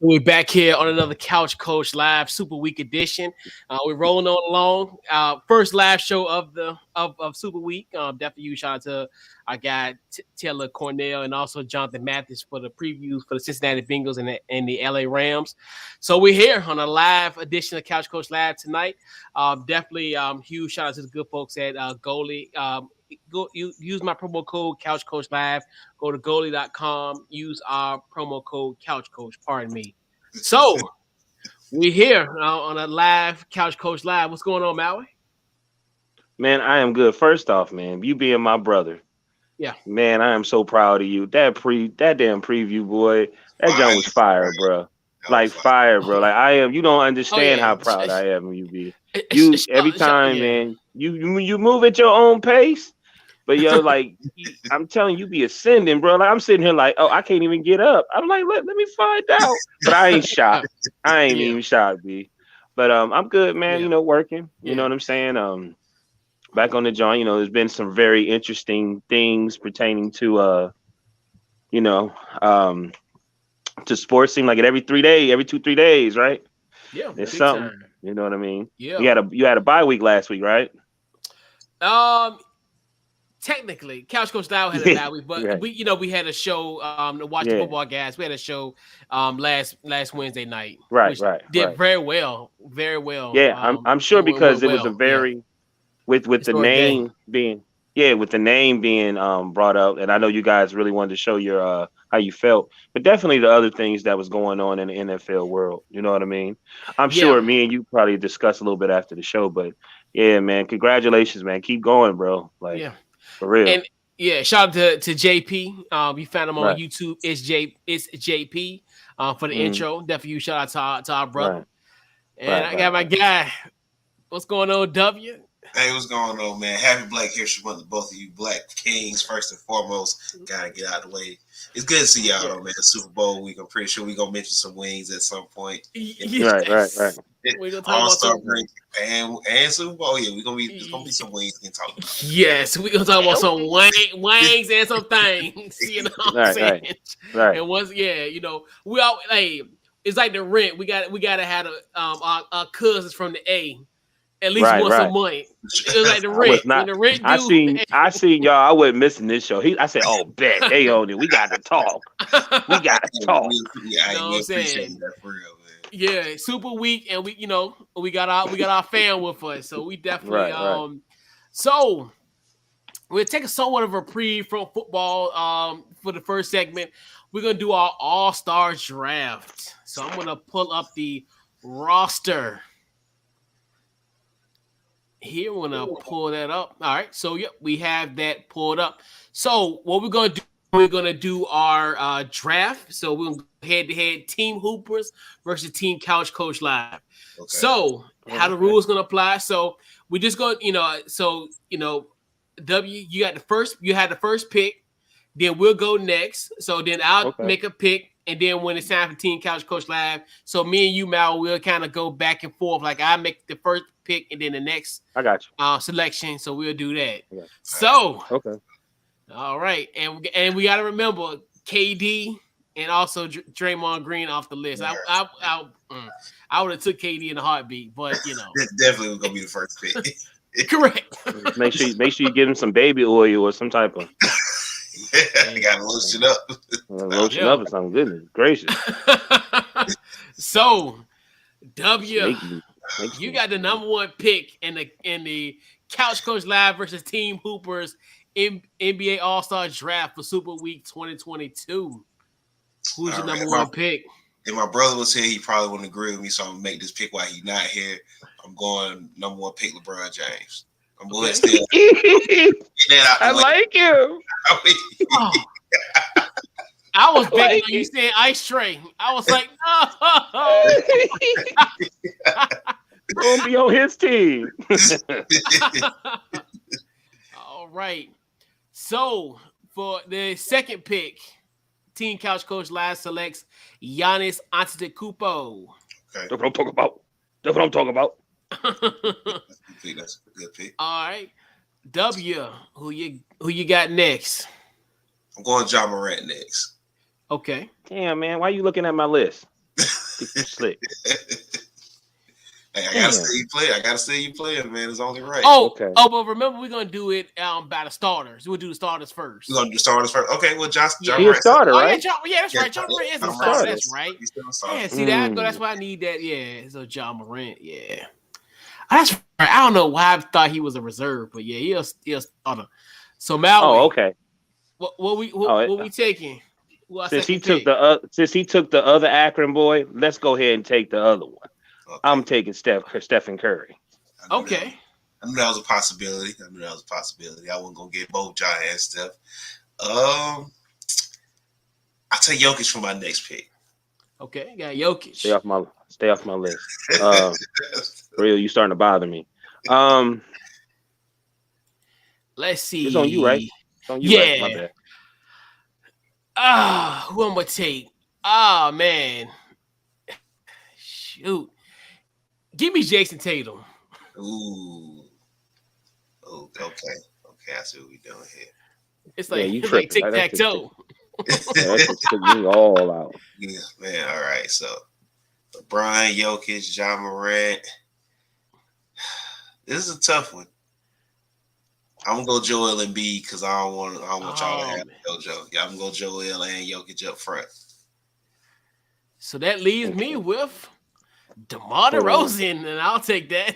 We're back here on another Couch Coach Live Super Week edition. We're rolling on along. First live show of the of Super Week. Definitely huge shout out to our guy Taylor Cornell and also Jonathan Mathis for the previews for the Cincinnati Bengals and the LA Rams. So we're here on a live edition of Couch Coach Live tonight. Definitely huge shout out to the good folks at Goalie. Go use my promo code Couch Coach Live. Go to goalie.com. Use our promo code Couch Coach. Pardon me. So we're here on a live Couch Coach Live. What's going on, Maui? Man, I am good. First off, man, you being my brother. Yeah. Man, I am so proud of you. That damn preview, boy. That jump was fire, bro. Like fire, bro. Like I am. You don't understand how proud I am of you, B. You every time, man. You move at your own pace. But yo, like I'm telling you, be ascending, bro. Like I'm sitting here, like, oh, I can't even get up. I'm like, let me find out. But I ain't shocked. I ain't even shocked, B. But I'm good, man. You know, working. You know what I'm saying? Back on the joint. You know, there's been some very interesting things pertaining to to sports. Seem like it every 2-3 days, right? Yeah, it's something. Time. You know what I mean? Yeah. You had a bye week last week, right? Technically, Couch Coach Live had a bad week, but we had a show to watch the football guys. We had a show last Wednesday night, right? Did very well. Yeah, I'm sure because it was a very with the name being brought up, and I know you guys really wanted to show your how you felt, but definitely the other things that was going on in the NFL world. You know what I mean? I'm sure me and you probably discussed a little bit after the show, but yeah, man, congratulations, man. Keep going, bro. Like. Yeah. For real. And shout out to JP. You found him on YouTube. It's JP for the intro. Definitely you shout out to our brother. And I got my guy. What's going on, W? Hey, what's going on, man? Happy Black History Month to both of you Black Kings, first and foremost. Gotta get out of the way. It's good to see y'all, though, man. Super Bowl week. I'm pretty sure we're going to mention some wings at some point. Yes. Right. We're going to talk All-Star break and Super Bowl. Yeah, it's going to be some wings we can talk about. Yes, we're going to talk about some wings and some things. You know what I'm saying? Right. And once, we all, it's like the rent. We got to have our cousins from the A. At least once a month. It was like the rent. I seen y'all. I wasn't missing this show. I said, "Oh, bet they own it. We got to talk. We got to talk." You know what I'm saying? That for real, man. Yeah, Super Week, and we got our fan with us, so we definitely So we're taking somewhat of a reprieve from football. For the first segment, we're gonna do our All-Star draft. So I'm gonna pull up the roster. Here, we're gonna pull that up. All right, so we have that pulled up. So what we're gonna do our draft. So we're gonna go head-to-head Team Hoopers versus Team Couch Coach Live. Okay. So how the rules gonna apply? So we just go, W, you had the first pick. Then we'll go next. So then I'll make a pick. And then when it's time for Team Couch Coach Live, so me and you, Mal, we'll kind of go back and forth. Like I make the first pick and then the next selection. So we'll do that. So all right, and we got to remember KD and also Draymond Green off the list. Yes. I would have took KD in a heartbeat, but that's definitely gonna be the first pick. Correct. Make sure you give him some baby oil or some type of. You gotta lotion up. Lotion up or something. Goodness gracious. So, W, you got the number one pick in the Couch Coach Live versus Team Hoopers NBA All-Star Draft for Super Week 2022. Who's your number one pick? If my brother was here, he probably wouldn't agree with me, so I'm gonna make this pick while he's not here. I'm going number one pick, LeBron James. I'm going still. I like you. I was betting on you saying Ice Tray. I was like, no. Gonna be on his team. All right. So for the second pick, Team Couch Coach Live selects Giannis Antetokounmpo. Okay. That's what I'm talking about. That's a good pick. All right. W, who you got next? I'm going Ja Morant next. Okay. Damn, man, why you looking at my list? Slick. Hey, I gotta see you play. I gotta see you playing, man. It's only right. But remember, we're gonna do it by the starters. We'll do the starters first. We're gonna do starters first. Okay, well, John He's a starter, right? Yeah, that's right. John Morant is a starter. That's right. Yeah, see that? That's why I need that. Yeah, so John Morant. Yeah, that's right. I don't know why I thought he was a reserve, but yeah, he'll starter. So Mallory. Oh, okay. What we taking? Since he took the other Akron boy, let's go ahead and take the other one. Okay. I'm taking Stephen Curry. Okay. I knew that was a possibility. I wasn't gonna get both Ja and Steph. I'll take Jokic for my next pick. Okay, got Jokic. Stay off my list. Real, you starting to bother me. Let's see. It's on you, right? It's on you, right? My bad. Who I'm gonna take? Oh man. Shoot. Give me Jason Tatum. Ooh. Oh, okay. I see what we're doing here. It's like tic-tac-toe. That just took me all out. Yeah, man. All right. So LeBron, Jokic, Ja Morant. This is a tough one. I'm gonna go Joel Embiid because I don't want y'all to have JoJo. Yeah, I'm gonna go Joel and Jokic up front. So that leaves me with DeMar DeRozan, and I'll take that.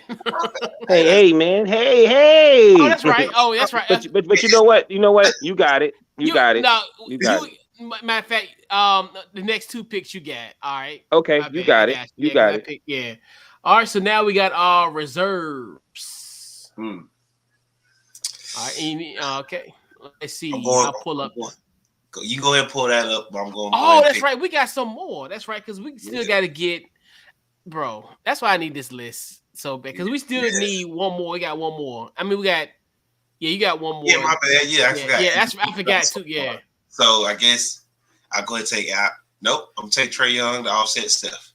Hey, man. Hey. Oh, that's right. But you know what? You got it. You got it. Matter of fact, the next two picks you got. All right. Okay, you got it. You got it. Yeah. All right. So now we got our reserves. All right. Okay. Let's see. I'll pull up. You go ahead and pull that up. I'm going. Oh, that's right. We got some more. That's right. Because we still got to get. Bro, that's why I need this list so bad because we still need one more. We got one more. I mean, you got one more. Yeah, my bad. Yeah, I forgot. Yeah, I forgot too. Yeah. So I guess I'll go ahead and take out. Nope, I'm gonna take Trae Young to offset Steph.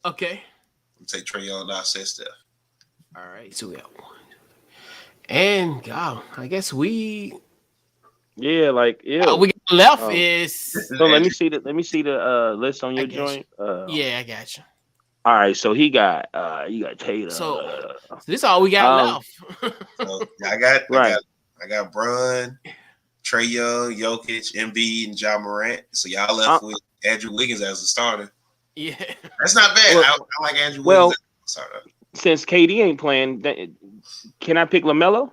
Okay. I'm gonna take Trae Young to offset Steph. All right, so we got one. And God, I guess we. Yeah, we got left is. So let me see the list on your joint. Yeah, I got you. All right, so you got Tatum. So this is all we got left. So I got Bron, Trae Young, Jokic, Embiid, and Ja Morant. So y'all left with Andrew Wiggins as a starter. Yeah, that's not bad. I like Andrew Wiggins as a starter. Since KD ain't playing, can I pick LaMelo?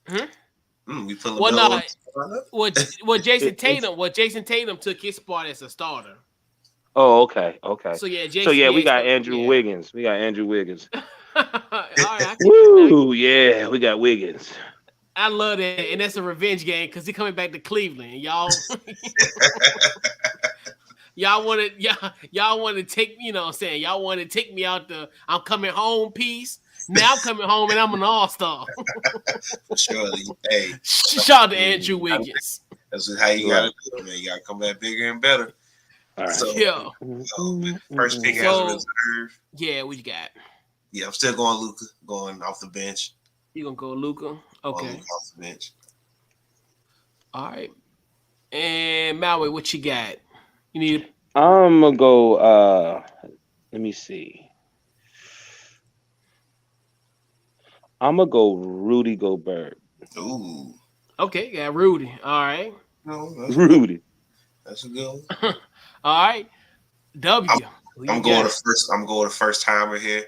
We put LaMelo. Jason Tatum took his spot as a starter. Oh, okay. So we got Andrew Wiggins. We got Andrew Wiggins. All right, woo, yeah, we got Wiggins. I love that, and that's a revenge game because he's coming back to Cleveland. Y'all want to take, you know what I'm saying? Y'all want to take me out the I'm coming home piece. Now I'm coming home and I'm an all-star. For sure. Hey. Shout out to Andrew Wiggins. That's how you gotta do it, man. You gotta come back bigger and better. All right. So, first pick has a reserve. Yeah, what you got? Yeah, I'm still going Luka, going off the bench. You gonna go Luka? Okay. Luka off the bench. All right. And Maui, what you got? You need. I'm gonna go. Let me see. I'm gonna go Rudy Gobert. Ooh. Okay, got Rudy. All right. No, Rudy. That's a good one. All right. W. I'm going to first timer here.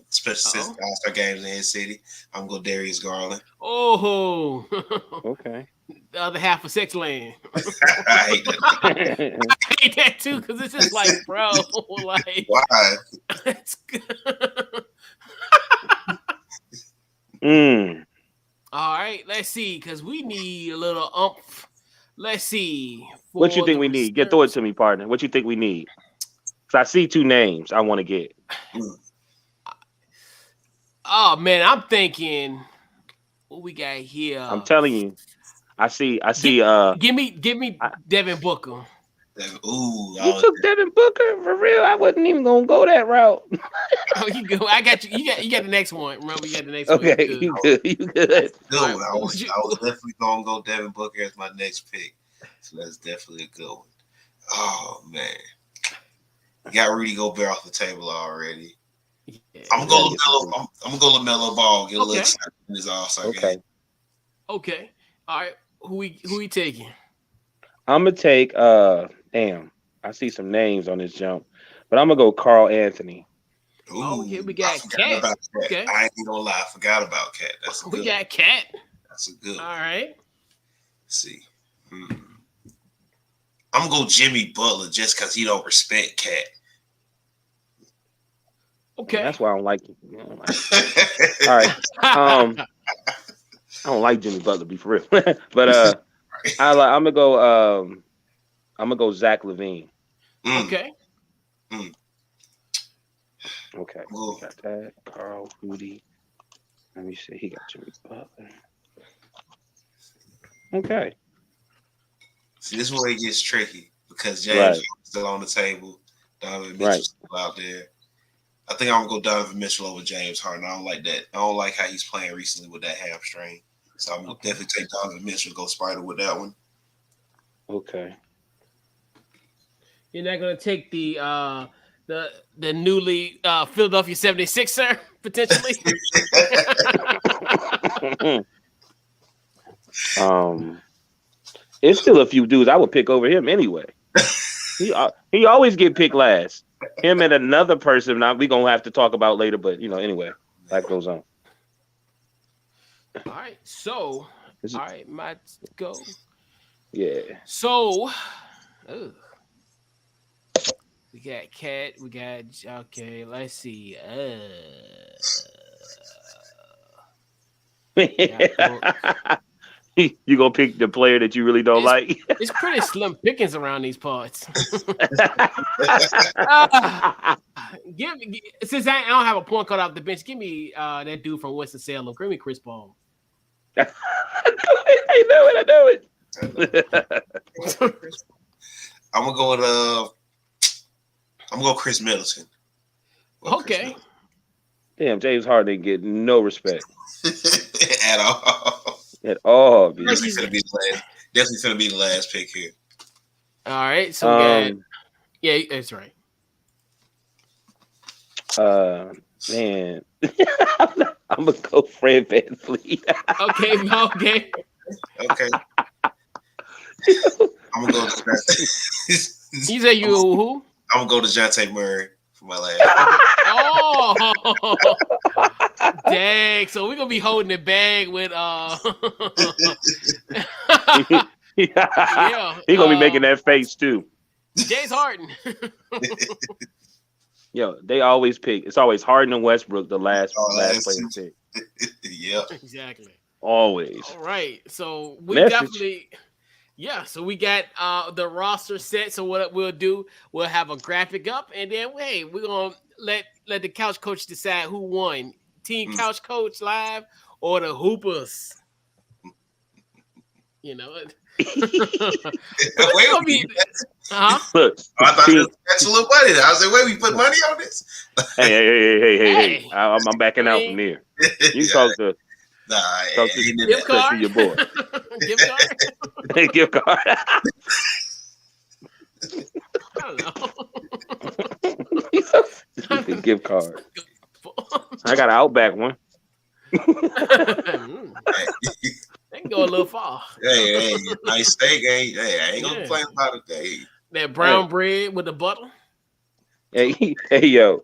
Especially since All-Star games in City. I'm going to Darius Garland. Oh. Okay. The other half of Sex Land. I hate that. I hate that too, because it's just like, bro, like why? It's good. All right, let's see, because we need a little umph. Let's see. What you think we need? Throw it to me, partner. What you think we need? Because I see two names I want to get. Oh man, I'm thinking what we got here. I'm telling you, I see. Give me Devin Booker. Ooh, you took Devin Booker for real. I wasn't even gonna go that route. Oh, you go. I got you. You got the next one. Remember, you got the next one. Okay, you good. Good. I was definitely gonna go Devin Booker as my next pick. So that's definitely a good one. Oh man. Got Rudy Gobert off the table already. Yeah. I'm gonna go LaMelo. I'm gonna go LaMelo Ball. Get a little Okay. excited in his All-Star Okay. game. Okay. All right. Who we taking? I'm gonna take damn. I see some names on this jump, but I'm gonna go Carl Anthony. Oh, okay, we got I forgot Cat. about Cat. Okay. I ain't gonna lie, I forgot about Cat. That's a good We got Cat. That's a good All one. right. Let's see. I'm gonna go Jimmy Butler just because he don't respect Cat. Okay. That's why I don't like him. All right. I don't like Jimmy Butler, be for real. But I'm gonna go Zach LaVine. Okay. Okay. Ooh. Got that. Carl Rudy. Let me see. He got Jimmy Butler. Okay. See, this is where it gets tricky because James is still on the table. Donovan Mitchell's still out there. I think I'm gonna go Donovan Mitchell over James Harden. I don't like that. I don't like how he's playing recently with that hamstring. So I'm gonna definitely take Donovan Mitchell, go Spider with that one. Okay. You're not gonna take the newly Philadelphia 76er potentially. It's still a few dudes I would pick over him anyway. He always get picked last. Him and another person now we gonna have to talk about later, but anyway, life goes on. All right, so might go. Yeah. So, we got Cat. We got let's see. You gonna pick the player that you really don't like? It's pretty slim pickings around these parts. Since I don't have a point guard off the bench, give me that dude from Winston-Salem. Give me Chris Paul. I know it. I'm gonna go Chris Middleton. Okay. Damn, James Harden didn't get no respect at all. At all, dude. Definitely gonna be the last pick here. All right, so yeah, that's right. Man, I'm gonna go Fred VanVleet. Okay. I'm gonna go. You say you who? I'm gonna go to DeJounte Murray for my last. Oh, dang! So we're gonna be holding it back with Yeah, he gonna be making that face too. James Harden. Yo, they always pick. It's always Harden and Westbrook, the last player to pick. Yeah, exactly. Always. All right, so we definitely. Yeah, so we got the roster set. So what we'll do, we'll have a graphic up, and then we're gonna let the couch coach decide who won. Team Couch Coach Live or the Hoopers. Wait, Look, I thought it was bachelor money. I was like, wait, we put money on this? Hey. I'm backing out from here. You talk to gift card? Your boy. Gift card? Gift card. I don't know. Gift card. I got an Outback one. They can go a little far. Hey, nice steak. I ain't gonna complain about it. Hey. That brown bread with the butter. Hey, yo.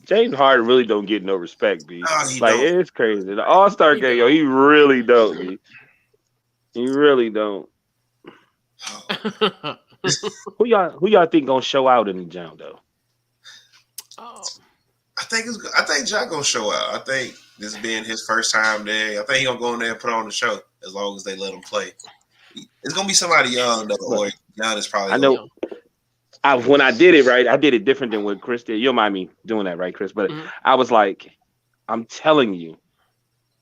James Harden really don't get no respect, B. It's crazy. The All-Star game, yo, he really don't, B. He really don't. Who y'all think gonna show out in the jump though? I think Jack gonna show out. I think this being his first time there, I think he gonna go in there and put on the show as long as they let him play. It's gonna be somebody young though, or Giannis probably. I know. When I did it right, I did it different than what Chris did. You don't mind me doing that, right, Chris? But I was like, I'm telling you,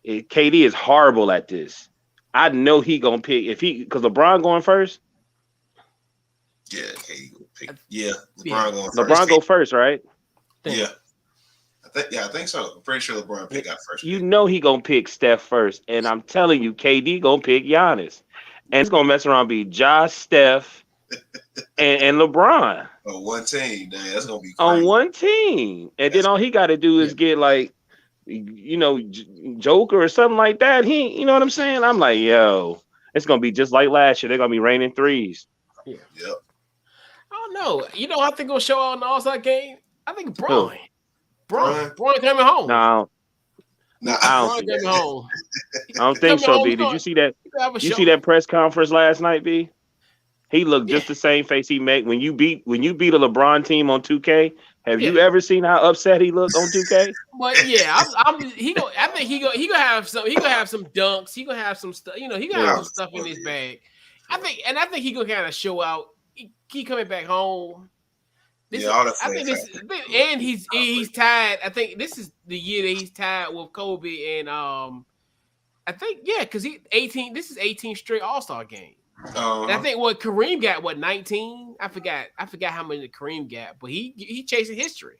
KD is horrible at this. I know he gonna pick because LeBron going first. Yeah, KD gonna pick. Yeah, LeBron go first, right? Yeah. I think so. I'm pretty sure LeBron pick out first. You know he gonna pick Steph first, and I'm telling you, KD gonna pick Giannis, and it's gonna mess around and be Josh, Steph, and LeBron. On one team, that's gonna be crazy. On one team, and then all he got to do is get like, Joker or something like that. You know what I'm saying? I'm like, yo, it's gonna be just like last year. They're gonna be raining threes. Yep. I don't know. I think gonna show out in the All-Star game. I think Braun coming home. No, I don't think home. I don't think so, B. Did you see that? You see that press conference last night, B? He looked just the same face he made when you beat a LeBron team on 2K. Have you ever seen how upset he looked on 2K? But yeah, I think he gonna have some. He gonna have some dunks. He gonna have some stuff. He gonna have some stuff in his bag. I think he gonna kind of show out. He coming back home. And he's tied. I think this is the year that he's tied with Kobe and I think because this is 18 straight All-Star game. I think what Kareem got 19. I forgot how many Kareem got, but he chasing history.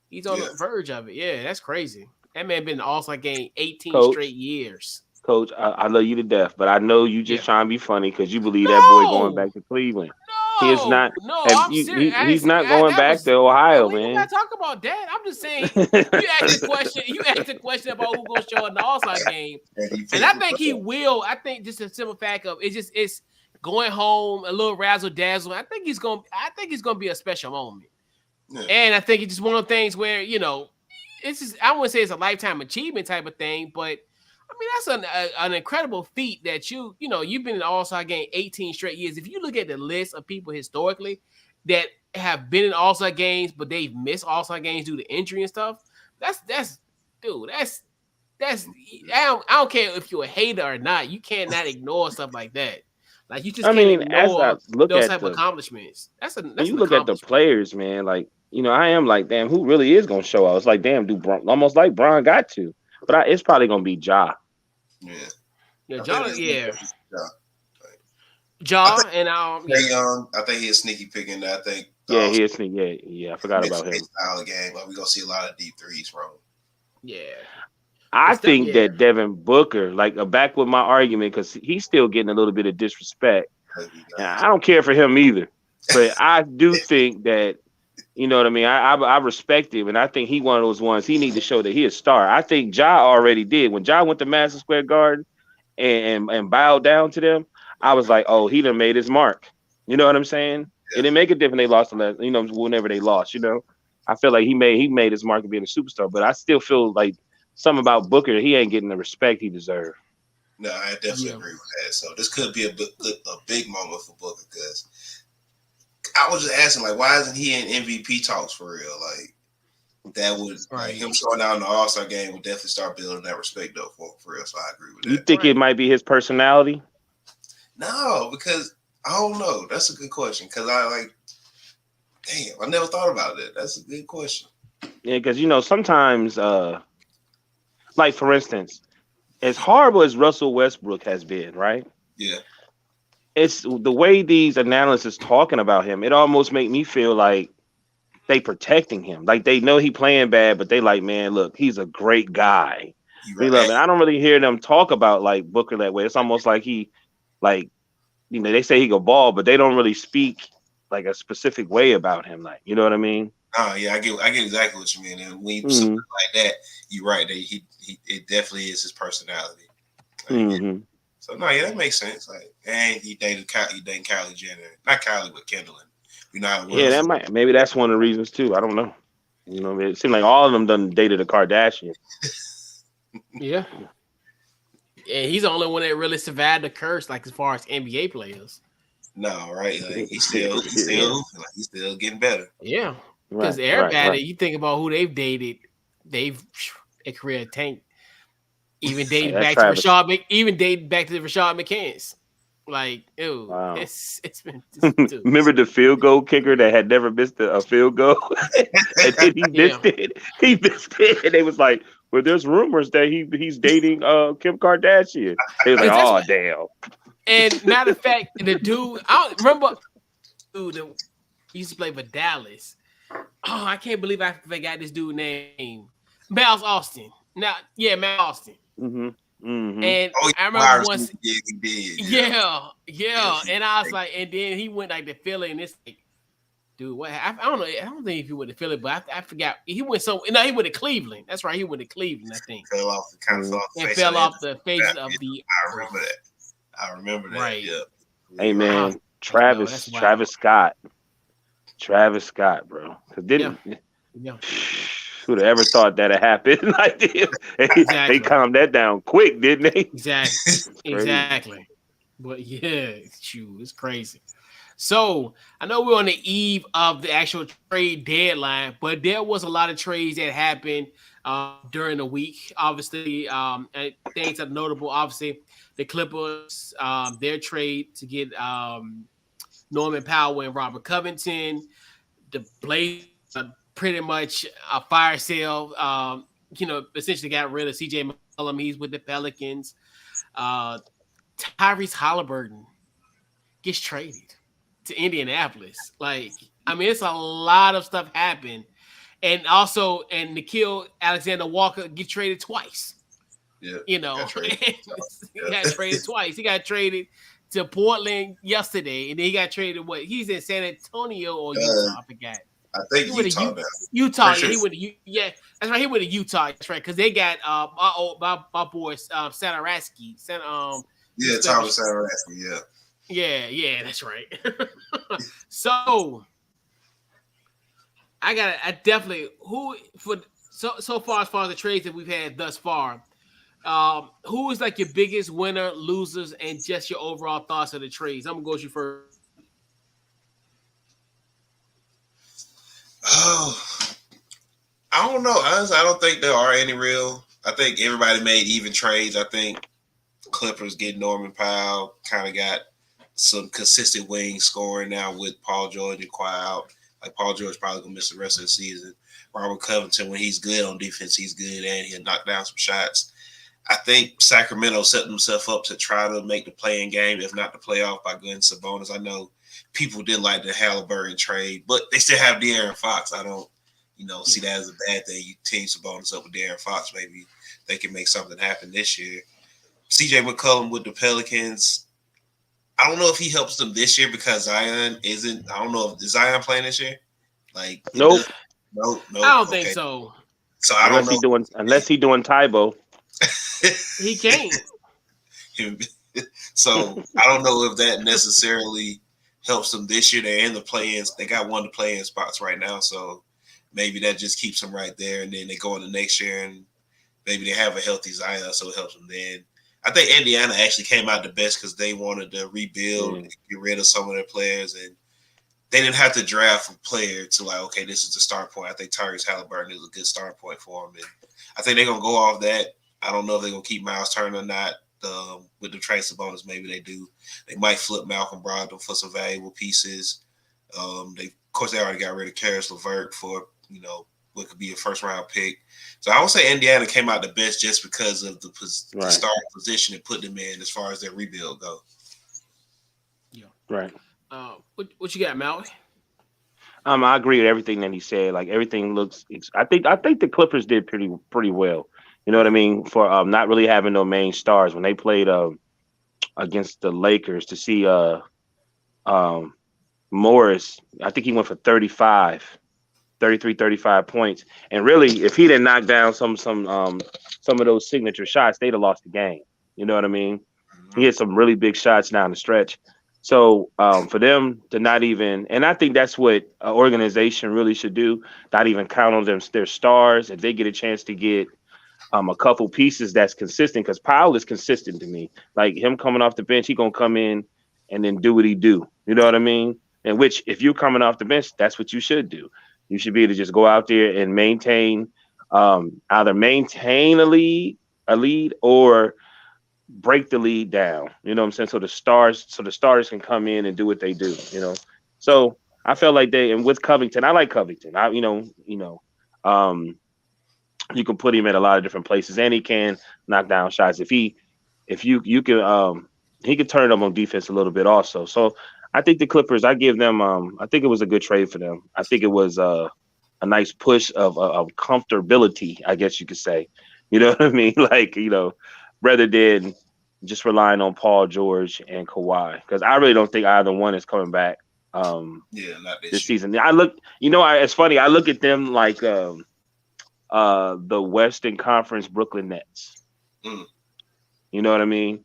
He's on the verge of it. Yeah, that's crazy. That man been in the All-Star game 18 straight years. Coach, I love you to death, but I know you just trying to be funny because you believe that boy going back to Cleveland. No, he is not. No, I'm serious. He's not going back to Ohio, man. We're not talking about that. I'm just saying. You asked the question about who's gonna show in the All-Star game, and I think he will. I think just a simple fact of it's going home a little razzle dazzle. I think he's gonna be a special moment, and I think it's just one of the things where it's just, I wouldn't say it's a lifetime achievement type of thing, but. I mean, that's an incredible feat that you've been in the All-Star game 18 straight years. If you look at the list of people historically that have been in All-Star games, but they've missed All-Star games due to injury and stuff, that's I don't care if you're a hater or not. You cannot ignore stuff like that. Like you just can't ignore those type of accomplishments. You look at the players, man. Like I am like, damn, who really is gonna show out? It's like, damn, almost like Bron got to. But it's probably gonna be Ja. Ja, and Young. I think he's sneaky picking that. I think. He is sneaky. Yeah, I forgot about him. Style of game, but we gonna see a lot of deep threes from him. Yeah. I think that Devin Booker, back with my argument, because he's still getting a little bit of disrespect. I don't care for him either, but I do think that. You know what I mean? I respect him, and I think he one of those ones he need to show that he a star. I think Ja already did. When Ja went to Madison Square Garden and bowed down to them, I was like, oh, he done made his mark. You know what I'm saying? It didn't make a difference they lost whenever they lost, I feel like he made his mark of being a superstar, but I still feel like something about Booker, he ain't getting the respect he deserves. No, I definitely agree with that. So this could be a big moment for Booker because I was just asking, why isn't he in MVP talks for real? That would him showing out in the All-Star game would definitely start building that respect up for real. So I agree with that. You think it might be his personality? No, because I don't know. That's a good question. Because I never thought about that. That's a good question. Yeah, because sometimes, for instance, as horrible as Russell Westbrook has been, right? Yeah. It's the way these analysts talking about him. It almost make me feel like they protecting him. Like they know he playing bad, but they like, man, look, he's a great guy. We love it. I don't really hear them talk about Booker that way. It's almost like he, they say he go ball, but they don't really speak a specific way about him. You know what I mean? Oh yeah, I get exactly what you mean. And when you something like that, you're right. It definitely is his personality. So no, that makes sense. And he dating Kylie Jenner, not Kylie, but Kendall. Maybe that's one of the reasons too. I don't know. It seemed like all of them done dated a Kardashian. Yeah, and he's the only one that really survived the curse, as far as NBA players. No, right? He's still getting better. Yeah, because everybody, you think about who they've dated, their career tanked. Even dating back to Rashad McCants. Wow. It's been. Remember the field goal kicker that had never missed a field goal, and then he missed it. He missed it, and they was like, "Well, there's rumors that he's dating Kim Kardashian." They was like, "Oh, damn." And matter of fact, the dude, I don't remember. Dude, he used to play for Dallas. Oh, I can't believe I forgot this dude's name. Miles Austin. Now, Miles Austin. Mm-hmm. And I remember once, he did. Yeah. And I was like, and then he went like to Philly, and it's like, dude, what? I don't know. I don't think if he went to Philly, but I forgot. He went he went to Cleveland. That's right. He went to Cleveland, I think. Fell off the face of the. I remember that. Right. Yeah. Hey man, Travis Scott, bro. Who'd have ever thought that'd happen? Like they calmed that down quick, didn't they? Exactly. But yeah, it's crazy. So I know we're on the eve of the actual trade deadline, but there was a lot of trades that happened during the week. Obviously, and things that are notable. Obviously, the Clippers, their trade to get Norman Powell and Robert Covington. The Blazers pretty much a fire sale. Essentially got rid of CJ McCollum. He's with the Pelicans. Tyrese Halliburton gets traded to Indianapolis. It's a lot of stuff happened. And also, Nickeil Alexander-Walker get traded twice. Yeah. He got traded twice. He got traded to Portland yesterday, and then he got traded. He's in San Antonio or Utah? I forgot. I think Utah. Utah. Yeah, he went to that's right. He went to Utah. That's right, because they got my boy Satoransky. Thomas Satoransky. Yeah, that's right. So I definitely so far as the trades that we've had thus far. Who is like your biggest winner, losers, and just your overall thoughts of the trades? I'm gonna go with you first. Oh, I don't know. Honestly, I don't think there are any real. I think everybody made even trades. I think Clippers get Norman Powell, kind of got some consistent wing scoring now with Paul George and Kawhi out. Like Paul George probably gonna miss the rest of the season. Robert Covington, when he's good on defense, he's good and he'll knock down some shots. I think Sacramento set themselves up to try to make the play-in game, if not the playoff, by getting Sabonis. I know people didn't like the Halliburton trade, but they still have De'Aaron Fox. I don't, see that as a bad thing. You team Sabonis up with De'Aaron Fox, maybe they can make something happen this year. CJ McCollum with the Pelicans. I don't know if he helps them this year because Zion isn't. I don't know is Zion playing this year. Nope. Nope. I don't think so. So I don't know. Unless he's doing Tybo. He can't. So I don't know if that necessarily helps them this year. They're in the play-ins. They got one of the play-in spots right now, so maybe that just keeps them right there. And then they go into next year, and maybe they have a healthy Zion, so it helps them then. I think Indiana actually came out the best because they wanted to rebuild and get rid of some of their players, and they didn't have to draft a player to okay, this is the start point. I think Tyrese Halliburton is a good start point for them, and I think they're gonna go off that. I don't know if they're gonna keep Miles Turner or not. With the trade Sabonis, maybe they do. They might flip Malcolm Brogdon for some valuable pieces. They already got rid of Karis LeVert for what could be a first round pick. So I would say Indiana came out the best just because of the starting position it put them in as far as their rebuild go. Yeah. Right. What you got, Maui? I agree with everything that he said. Like everything looks. I think the Clippers did pretty well. You know what I mean? For not really having no main stars when they played against the Lakers to see Morris. I think he went for 33, 35 points. And really, if he didn't knock down some of those signature shots, they'd have lost the game. You know what I mean? He had some really big shots down the stretch. So for them to not even, and I think that's what an organization really should do, not even count on their stars. If they get a chance to get a couple pieces that's consistent, because Powell is consistent to me. Like him coming off the bench, he gonna come in and then do what he do. You know what I mean? And which, if you're coming off the bench, that's what you should do. You should be able to just go out there and either maintain a lead or break the lead down. You know what I'm saying? So the starters can come in and do what they do. So I felt like and with Covington, I like Covington. You can put him at a lot of different places, and he can knock down shots. He can turn it up on defense a little bit also. So I think the Clippers, I give them. I think it was a good trade for them. I think it was a nice push of comfortability, I guess you could say. You know what I mean? rather than just relying on Paul George and Kawhi, because I really don't think either one is coming back. Not this season. I look, it's funny. I look at them like the Western Conference Brooklyn Nets. You know what I mean?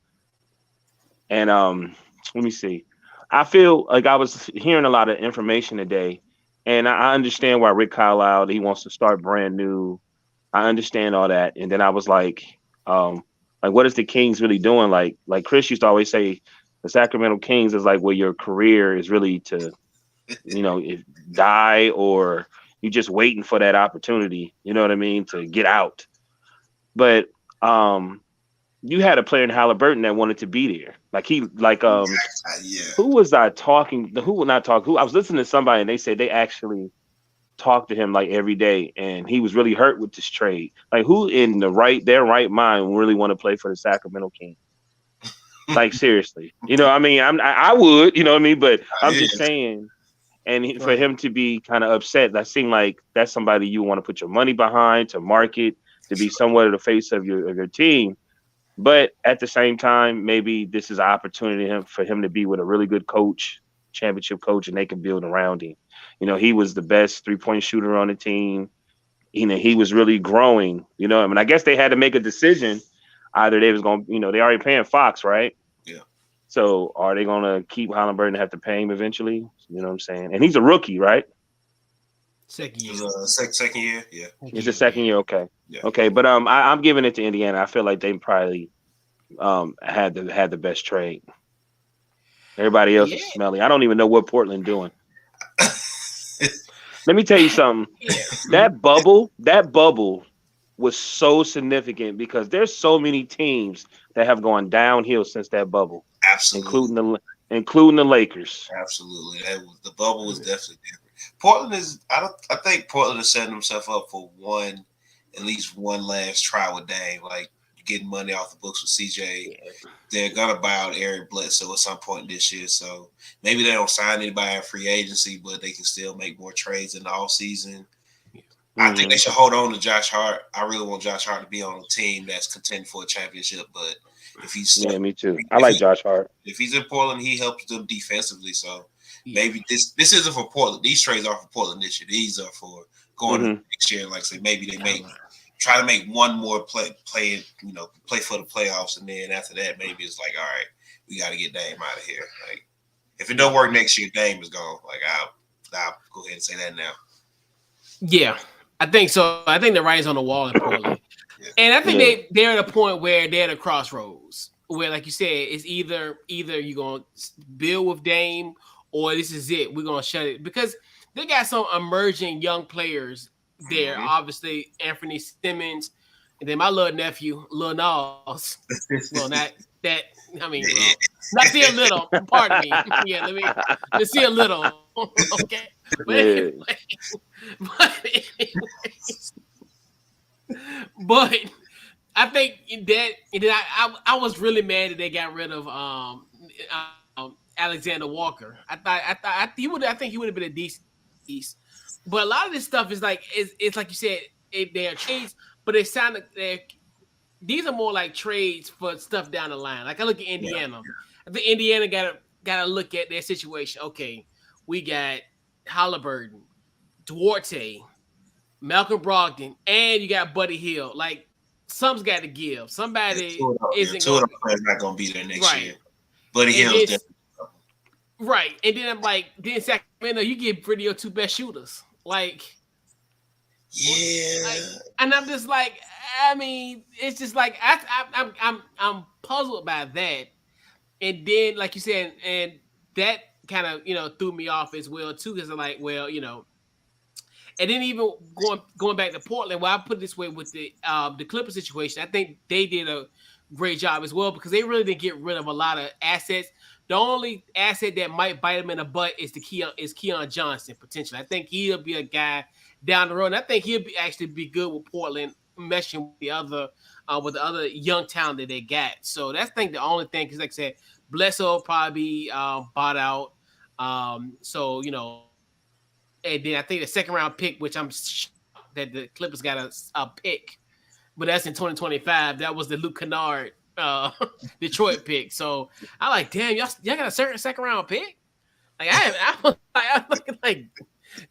And let me see. I feel like I was hearing a lot of information today, and I understand why Rick Carlisle, he wants to start brand new. I understand all that, and then I was like, what is the Kings really doing? Like Chris used to always say, the Sacramento Kings is like where your career is really to, if die, or you just waiting for that opportunity. You know what I mean, to get out. But you had a player in Halliburton that wanted to be there. Who was I talking? Who would not talk? Who I was listening to somebody, and they said they actually talked to him like every day, and he was really hurt with this trade. Like, who in their right mind really want to play for the Sacramento Kings? Like, seriously, I mean, I would, you know what I mean, but I'm just saying. And for him to be kind of upset, that seemed like that's somebody you want to put your money behind, to market, to be somewhat of the face of your team. But at the same time, maybe this is an opportunity for him to be with a really good coach, championship coach, and they can build around him. He was the best 3-point shooter on the team. He was really growing. I mean, I guess they had to make a decision. Either they was going to, they already paying Fox, right? Yeah. So are they going to keep Halliburton and have to pay him eventually? You know what I'm saying? And he's a rookie, right? Second year. Second year, yeah. It's a second year, okay. Yeah. Okay, but I'm giving it to Indiana. I feel like they probably had the best trade. Everybody else is smelly. I don't even know what Portland doing. Let me tell you something. That bubble was so significant because there's so many teams that have gone downhill since that bubble. Absolutely. Including the Lakers. Absolutely. The bubble was definitely different. Portland is I think Portland is setting themselves up for at least one last try with Dame. Like, getting money off the books with CJ. They're gonna buy out Eric Bledsoe at some point this year. So maybe they don't sign anybody in free agency, but they can still make more trades in the offseason. I think they should hold on to Josh Hart. I really want Josh Hart to be on a team that's contending for a championship. But if he's me too. I like Josh Hart. If he's in Portland, he helps them defensively. So maybe this isn't for Portland. These trades are for Portland this year. These are for going to next year. Like I say, maybe they try to make one more play for the playoffs, and then after that, maybe it's like, all right, we got to get Dame out of here. Like, if it don't work next year, Dame is gone. Like, I'll go ahead and say that now. Yeah, I think so. I think the writing's on the wall in Portland, and I think they're at a point where they're at a crossroads where, like you said, it's either you're gonna build with Dame or this is it. We're gonna shut it because they got some emerging young players there. Obviously, Anthony Simmons, and then my little nephew, Lil Nas. Well, not that. I mean, not see a little. Pardon me. Yeah, let's see a little. Okay, but I think that I was really mad that they got rid of Alexander Walker. I think he would have been a decent piece. But a lot of this stuff is like it's like you said, they are trades, but they sound like these are more like trades for stuff down the line. Like I look at Indiana. I think Indiana gotta look at their situation. Okay, we got Halliburton, Duarte, Malcolm Brogdon, and you got Buddy Hield. Like, something's got to give. Somebody isn't going to not going to be there next year. Buddy Hield is definitely right. And then I'm like, then Sacramento, you get pretty your two best shooters. Like, and I'm just like, I mean, it's just like I'm puzzled by that. And then, like you said, and that kind of threw me off as well too, because I'm like, well, and then even going back to Portland, well, I put it this way with the Clippers situation, I think they did a great job as well because they really did get rid of a lot of assets. The only asset that might bite them in the butt is Keon Johnson potentially. I think he'll be a guy down the road, and I think he'll actually be good with Portland meshing with the other young talent that they got. So that's the only thing, because like I said, Bledsoe will probably be bought out. So and then I think the second round pick, which I'm shocked that the Clippers got a pick, but that's in 2025. That was the Luke Kennard Detroit pick. So I like, damn, y'all got a certain second round pick. Like I'm looking like,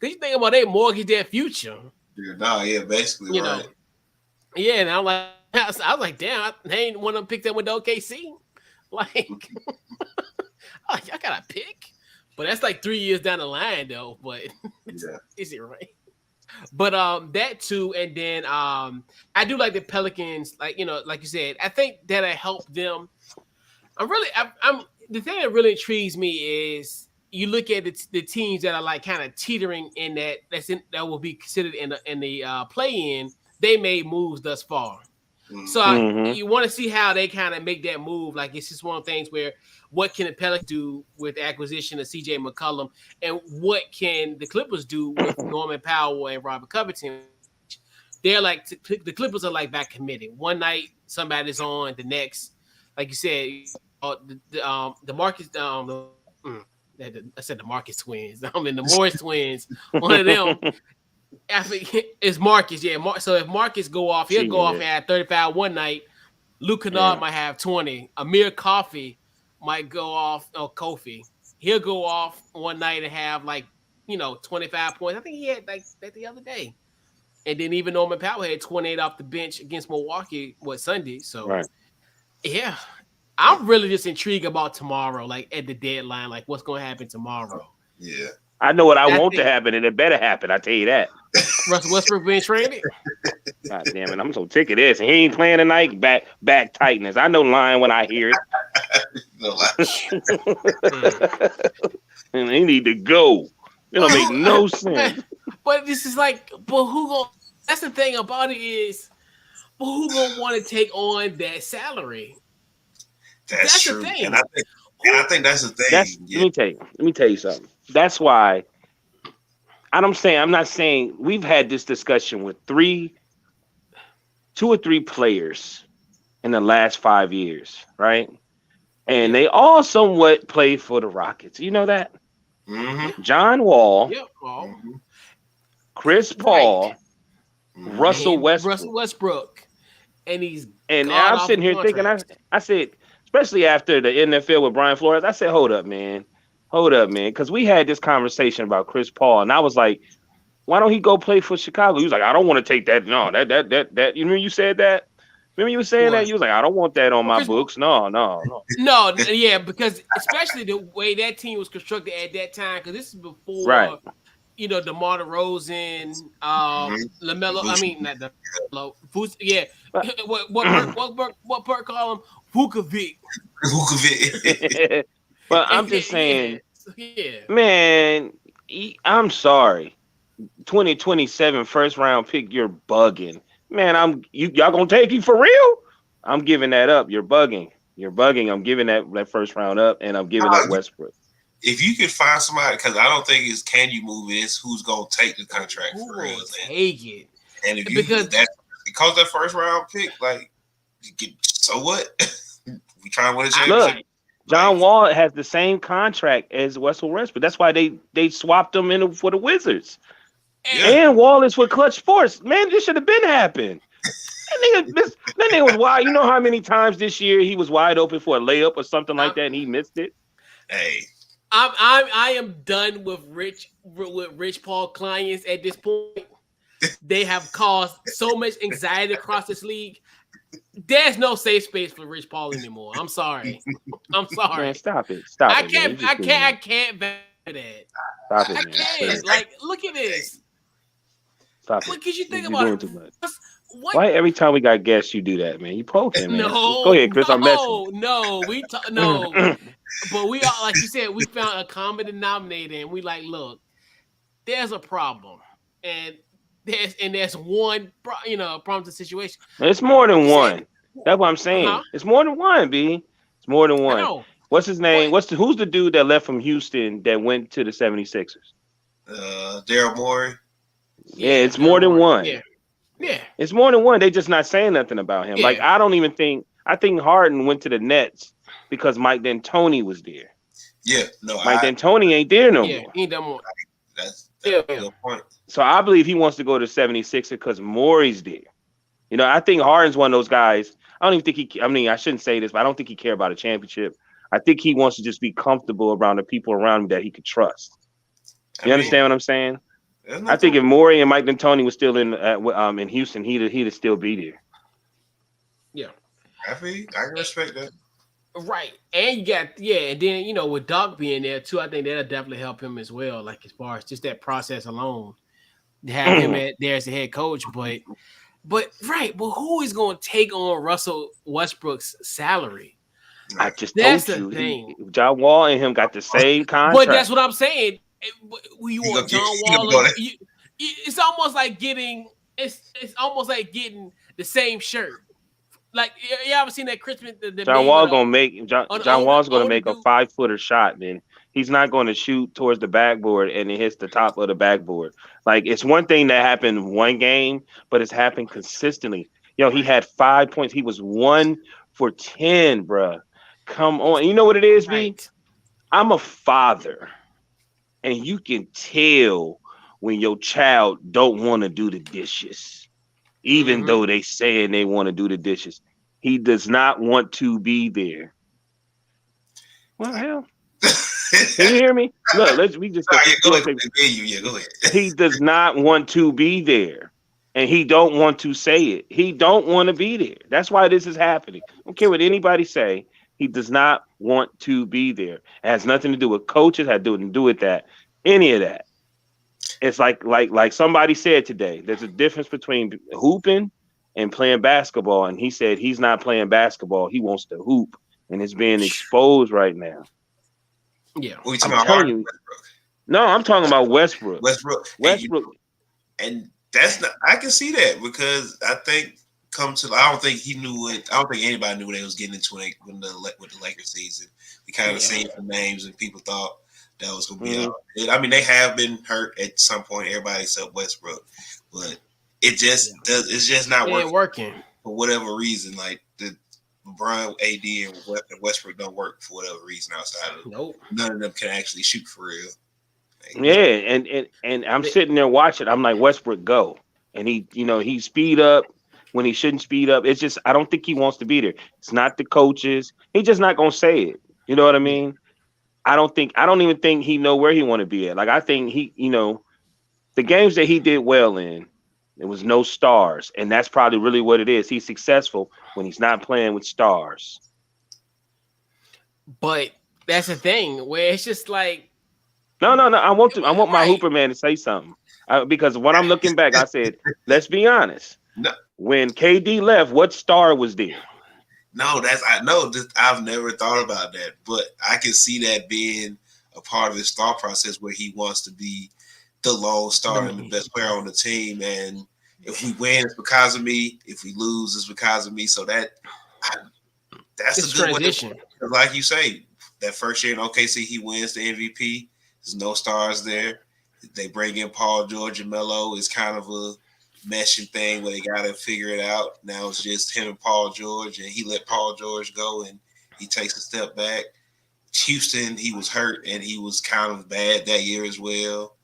cause you think about they mortgage their future. Yeah, basically, you know. Yeah, and I'm like, I was like, damn, they ain't one of them picked that with the OKC. Like, I got a pick, but that's like 3 years down the line though. But is it right? But that too, and then I do like the Pelicans. Like like you said, I think that'll help them. I'm the thing that really intrigues me is you look at the teams that are like kind of teetering in that will be considered in the play-in. They made moves thus far. So you want to see how they kind of make that move. Like it's just one of the things where what can the Pelicans do with the acquisition of CJ McCollum, and what can the Clippers do with Norman Powell and Robert Covington? They're like the Clippers are like back committed. One night somebody's on, the next, like you said, the Marcus. I said the Marcus twins. I mean the Morris twins. One of them. I think it's Marcus, yeah. So if Marcus go off, he'll go off and have 35 one night. Luke Kennard might have 20. Amir Coffey might go off, or Kofi. He'll go off one night and have 25 points. I think he had like that the other day. And then even Norman Powell had 28 off the bench against Milwaukee Sunday. So yeah. I'm really just intrigued about tomorrow, like at the deadline, like what's gonna happen tomorrow. Yeah. I know what I want to happen, and it better happen. I tell you that. Russell Westbrook being traded. God damn it! I'm so sick of this. He ain't playing tonight. Back tightness. I know lying when I hear it. And they need to go. It don't make no sense. But this is like, who gonna? That's the thing about it is, who gonna want to take on that salary? That's true. The thing. And I think that's the thing. Let me tell you something. That's why I'm not saying we've had this discussion with 2 or 3 players in the last 5 years, right? And they all somewhat played for the Rockets. You know that? Mm-hmm. John Wall, Chris Paul, Russell Westbrook. And I'm sitting here thinking, I said, especially after the NFL with Brian Flores, I said, hold up, man. Because we had this conversation about Chris Paul, and I was like, why don't he go play for Chicago? He was like, I don't want to take that. No, that. You remember you said that? Remember you were saying that? You was like, I don't want that on my books. No. No, yeah, because especially the way that team was constructed at that time, because this is before, DeMar DeRozan, LaMelo. I mean, not the yeah. What Perk call him? Vukovic. But I'm just saying, man, I'm sorry. 2027 first round pick, you're bugging. Man, y'all gonna take you for real? I'm giving that up. You're bugging. I'm giving that first round up, and I'm giving up Westbrook. If you could find somebody, because I don't think it's can you move this, who's gonna take the contract for real? Take it. And if you because that first round pick, like, so what? We try and win a championship. Look, John Wall has the same contract as Russell Westbrook. That's why they swapped him for the Wizards. And Wall is for Clutch Sports. Man, this should have been happened. That nigga was wide. You know how many times this year he was wide open for a layup or something like that, and he missed it. Hey, I am done with Rich Paul clients at this point. They have caused so much anxiety across this league. There's no safe space for Rich Paul anymore. I'm sorry. Man, stop it. I can't value that. Stop it, man. I can't. Like, look at this. Stop it. What could you think You're about doing too much. Why every time we got guests you do that, man? You poking, man. No, go ahead, Chris. I'm messing. No, but we are, like you said, we found a common denominator, and we like, look, there's a problem, and there's one, problem to the situation. It's more than one. That's what I'm saying. It's more than one, B. It's more than one. What's his name? Who's the dude that left from Houston that went to the 76ers? Daryl Morey. Yeah, it's more than one. Yeah. It's more than one. They just not saying nothing about him. Yeah. Like, I think Harden went to the Nets because Mike D'Antoni was there. Yeah, no. Mike D'Antoni ain't there no more. He ain't that more. That's a good point. So I believe he wants to go to 76ers because Morey's there. You know, I think Harden's one of those guys. I don't even think he. I mean, I shouldn't say this, but I don't think he cares about a championship. I think he wants to just be comfortable around the people around him that he could trust. You understand what I'm saying? I think if Morey and Mike D'Antoni was still in Houston, he'd still be there. Yeah, I can respect that. Right, and you got and then you know with Doc being there too, I think that'll definitely help him as well. Like as far as just that process alone, to have him there as the head coach, but who is going to take on Russell Westbrook's salary? I just told you, John Wall and him got the same contract. But that's what I'm saying. You want John Wall? It's almost like getting the same shirt. Like you ever seen that Christmas? John Wall's gonna make John Wall's gonna make a 5-footer shot. Then he's not going to shoot towards the backboard and it hits the top of the backboard. Like it's one thing that happened one game, but it's happened consistently. He had 5 points. He was 1 for 10, bruh. Come on. You know what it is, B? I'm a father, and you can tell when your child don't want to do the dishes, even though they saying they want to do the dishes. He does not want to be there. Well, hell. Can you hear me? Look, go ahead. He does not want to be there. And he don't want to say it. He don't want to be there. That's why this is happening. I don't care what anybody say. He does not want to be there. It has nothing to do with coaches. Had nothing to do with that. Any of that. It's like somebody said today. There's a difference between hooping and playing basketball. And he said he's not playing basketball. He wants to hoop, and it's being exposed right now. Yeah. What are you talking about? Westbrook? No, I'm talking about Westbrook. Westbrook. And that's not. I can see that because I think. I don't think he knew it. I don't think anybody knew what they was getting into with the Lakers season. We kind of seen the names and people thought that was going to be out. I mean, they have been hurt at some point, everybody except Westbrook, but it's just not working for whatever reason. Like the LeBron, AD, and Westbrook don't work for whatever reason outside of none of them can actually shoot for real. And I'm sitting there watching. I'm like, Westbrook, go. And he speed up when he shouldn't speed up. It's just, I don't think he wants to be there. It's not the coaches. He's just not going to say it. You know what I mean? I don't even think he know where he want to be at. Like, I think the games that he did well in, there was no stars. And that's probably really what it is. He's successful when he's not playing with stars. But that's the thing where it's just like, no. I want my Hooper man to say something because when I'm looking back, I said, let's be honest. No. When KD left, what star was there? No, I've never thought about that, but I can see that being a part of his thought process where he wants to be the lone star and the best player on the team. And if we win, it's because of me. If we lose, it's because of me. So that's a good transition. Like you say, that first year in OKC, he wins the MVP. There's no stars there. They bring in Paul George and Melo. It's kind of a meshing thing where they got to figure it out. Now it's just him and Paul George, and he let Paul George go, and he takes a step back. Houston, he was hurt, and he was kind of bad that year as well.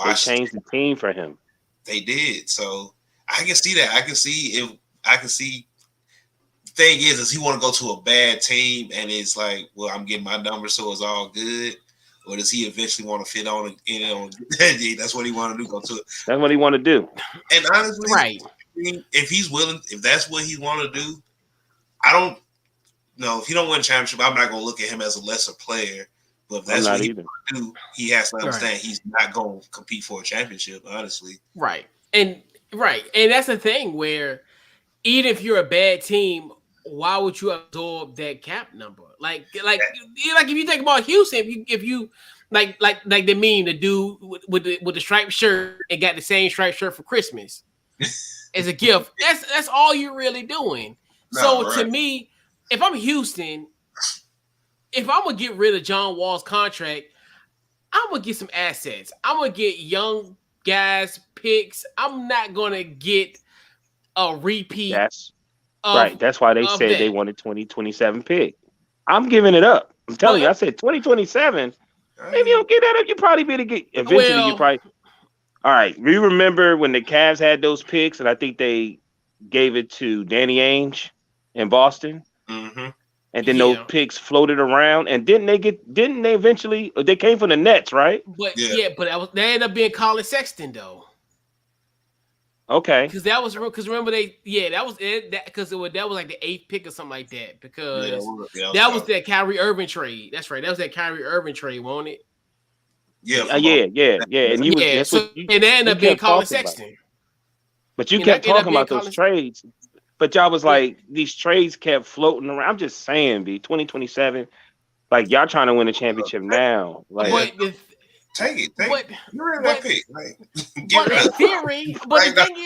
They changed the team for him. They did. So I can see that. I can see. The thing is he want to go to a bad team, and it's like, well, I'm getting my numbers, so it's all good. Or does he eventually want to fit on in? That's what he want to do. Go to it. That's what he want to do. And honestly, right? If he's willing, if that's what he want to do, I don't know. If he don't win a championship, I'm not going to look at him as a lesser player. But if that's what he want to do, he has to understand he's not going to compete for a championship. Honestly, right. And that's the thing where even if you're a bad team, why would you absorb that cap number? Like if you think about Houston, if you like the meme, the dude with the striped shirt and got the same striped shirt for Christmas as a gift. That's all you're really doing. To me, if I'm Houston, if I'm gonna get rid of John Wall's contract, I'm gonna get some assets. I'm gonna get young guys picks. I'm not gonna get a repeat. Right. That's why they said they wanted 2027 pick. I'm giving it up. I'm telling you, I said 2027. If you don't get that up, you probably better get eventually. You probably. All right. You remember when the Cavs had those picks, and I think they gave it to Danny Ainge in Boston. Mm-hmm. And then those picks floated around, and didn't they eventually? They came from the Nets, right? But they ended up being Colin Sexton though. Okay, because remember that was like the 8th pick or something like that because that was that Kyrie Irving trade. That's right, that was that Kyrie Irving trade, wasn't it? Yeah. And they ended up being Colin Sexton. But you kept talking about those trades. But y'all was like, these trades kept floating around. I'm just saying, 2027, like y'all trying to win a championship now. Like, take it. You're in that pick. Like, but in theory, but the thing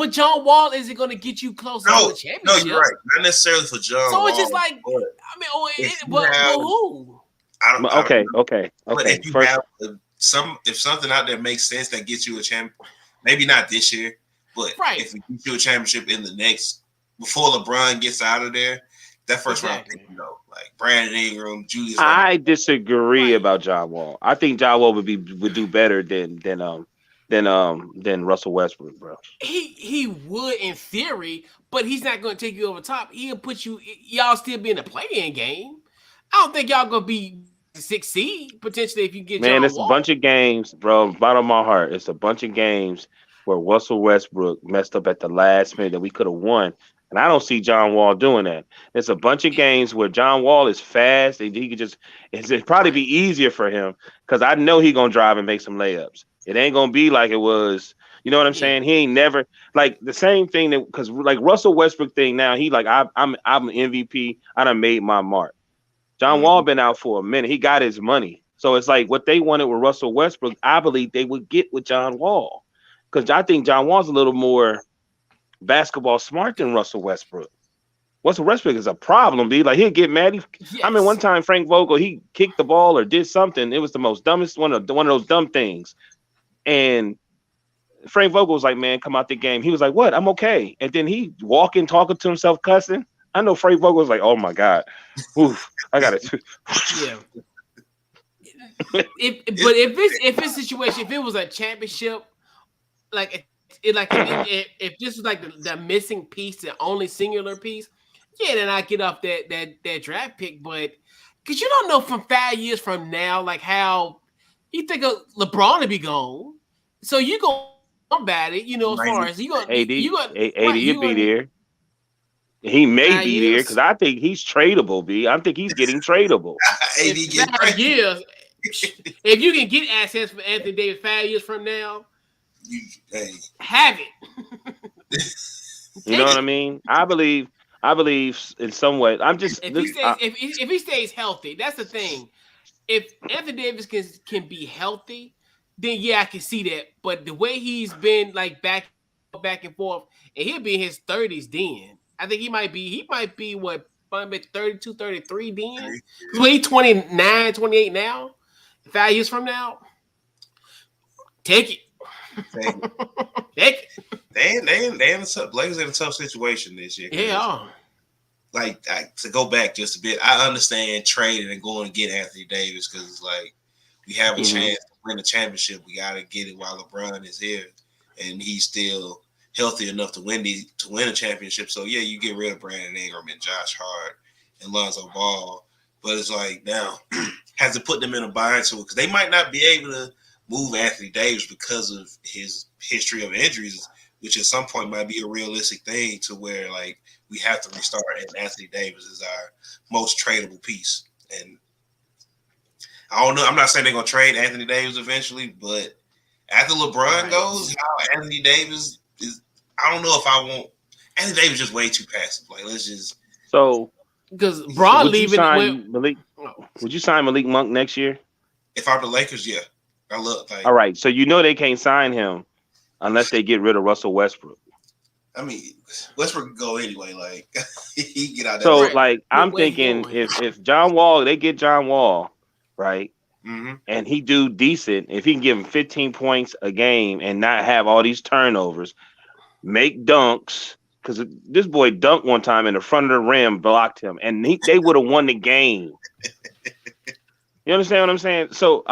is, John Wall isn't going to get you closer to the championship. No, you're right. Not necessarily for John Wall. So it's just like, but who? Okay. But if you have if something out there makes sense that gets you a champion, maybe not this year. But if we get you a championship in the next, before LeBron gets out of there, that first round pick, like Brandon Ingram, Julius. I disagree about John Wall. I think John Wall would do better than Russell Westbrook, bro. He would in theory, but he's not going to take you over top. He'll put y'all still be in the play-in game. I don't think y'all gonna be 6 seed potentially if you get John Wall. A bunch of games, bro. Bottom of my heart, it's a bunch of games where Russell Westbrook messed up at the last minute that we could have won. And I don't see John Wall doing that. It's a bunch of games where John Wall is fast and he could it'd probably be easier for him because I know he's going to drive and make some layups. It ain't going to be like it was, you know what I'm saying? He ain't never, like the same thing that, because like Russell Westbrook thing now, he like, I'm an MVP. I done made my mark. John Wall been out for a minute. He got his money. So it's like what they wanted with Russell Westbrook, I believe they would get with John Wall. Because I think John Wall's a little more basketball smart than Russell Westbrook. Russell Westbrook is a problem, B. Like he'll get mad. I mean, one time Frank Vogel, he kicked the ball or did something. It was the most dumbest one of those dumb things. And Frank Vogel was like, "Man, come out the game." He was like, "What? I'm okay." And then he talking to himself, cussing. I know Frank Vogel was like, "Oh my God, oof, I got it." Yeah. If it's a situation, if it was a championship. If this was like the missing piece, the only singular piece, then I get off that draft pick. But because you don't know from 5 years from now, like how you think of LeBron to be gone, so you go about it, as far as you going, AD will be there. He may be there because I think he's tradable. B, I think he's getting tradable. AD get 5 years. If you can get assets for Anthony Davis 5 years from now. Have it. You know what I mean? I believe in some way. I'm just if he stays healthy, that's the thing. If Anthony Davis can be healthy, then I can see that. But the way he's been like back and forth, and he'll be in his 30s then. I think he might be what 32, 33 then. So he's 29, 28 now. 5 years from now, take it. They in a Blazers in a tough situation this year. Yeah. Like to go back just a bit, I understand trading and going to get Anthony Davis because it's like we have a chance to win a championship. We got to get it while LeBron is here, and he's still healthy enough to win a championship. So you get rid of Brandon Ingram and Josh Hart and Lonzo Ball, but it's like now has to put them in a bind because they might not be able to move Anthony Davis because of his history of injuries, which at some point might be a realistic thing to where like we have to restart and Anthony Davis is our most tradable piece. And I don't know. I'm not saying they're gonna trade Anthony Davis eventually, but after LeBron goes, how Anthony Davis is, I don't know if I want Anthony Davis just way too passive. Like let's just because Bron leaving. Would you sign Malik Monk next year? If I'm the Lakers, yeah. All right, so they can't sign him unless they get rid of Russell Westbrook. I mean, Westbrook can go anyway. Like he get out. So, I'm thinking if John Wall, they get John Wall, right, and he do decent. If he can give him 15 points a game and not have all these turnovers, make dunks because this boy dunked one time in the front of the rim, blocked him, and they would have won the game. You understand what I'm saying? So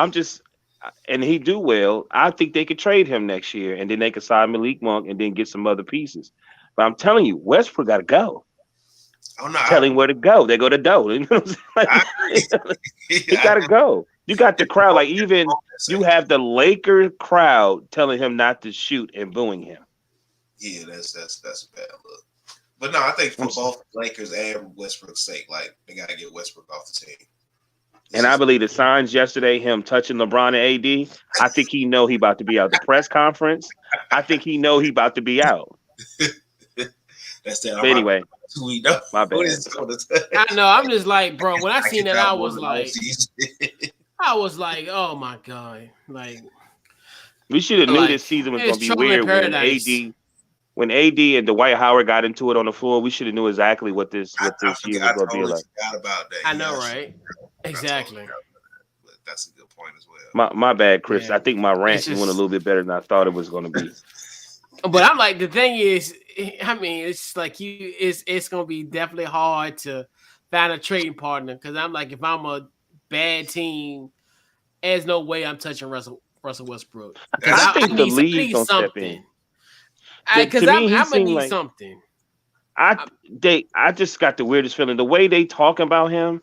and he do well. I think they could trade him next year, and then they could sign Malik Monk and then get some other pieces. But I'm telling you, Westbrook got to go. Oh no! Tell him where to go. They go to Doe. You know what I'm saying? He got to go. You got the crowd. Like even you have the Laker crowd telling him not to shoot and booing him. Yeah, that's a bad look. But no, I think for both Lakers and Westbrook's sake, like they gotta get Westbrook off the team. And I believe the signs yesterday, him touching LeBron and AD, I think he know he about to be out. The press conference, I think he know he about to be out. That's that. But anyway, my bad. I know. I'm just like, bro. When I seen that, I was like, oh my god, like we should have knew this season was gonna be weird when AD and Dwight Howard got into it on the floor. We should have knew exactly what this year was gonna be like. About that. I know, right? Exactly. But that's a good point as well. My bad, Chris. Yeah. I think my rant went a little bit better than I thought it was going to be. But I'm like, the thing is, I mean, it's like it's going to be definitely hard to find a trading partner because I'm like, if I'm a bad team, there's no way I'm touching Russell Westbrook. I think the league's going to step in. Because I'm going to need something. I just got the weirdest feeling. The way they talking about him,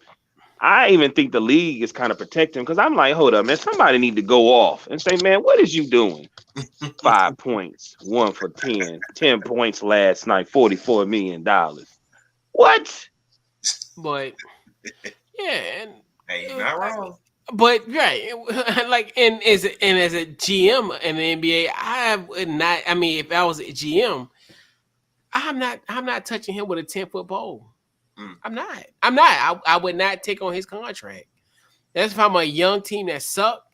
I even think the league is kind of protecting him because I'm like, hold up, man, somebody need to go off and say, man, what is you doing? 5 points, 1 for 10 points last night, $44 million. What? But yeah, and hey, you're not wrong. But right, like, and as a GM in the NBA, I would not. I mean, if I was a GM, I'm not touching him with a 10-foot pole. I'm not. I would not take on his contract. That's if I'm a young team that suck.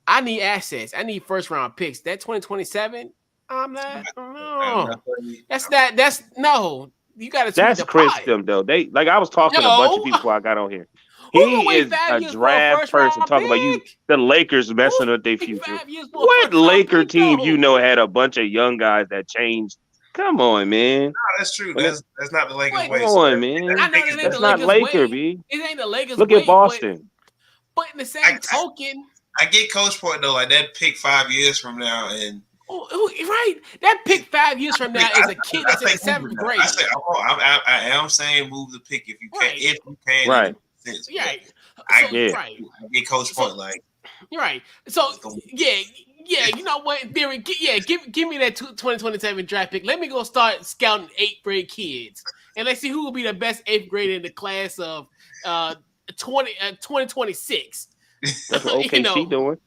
I need assets. I need first round picks. That 2027, I'm not. No. That's no. You got to. That's Chris them though. They like I was talking to a bunch of people before I got on here. He is a draft person talking about you. The Lakers messing with their future. What Laker team you know had a bunch of young guys that changed? Come on, man. No, that's true. That's not the Lakers' way. Come on, man. That's not Laker, B. It ain't the Lakers' Look at Boston. But in the same token, I get Coach Point though. Like that pick 5 years from now, and right, that pick 5 years from now is a kid that's in the 7th grade. I am saying move the pick if you can. Right. If you can, right? Right. I get Coach Point like. Right. So yeah, you know what, Barry? Give me that 2027 draft pick. Let me go start scouting 8th grade kids, and let's see who will be the best 8th grader in the class of 2026. That's what OKC doing.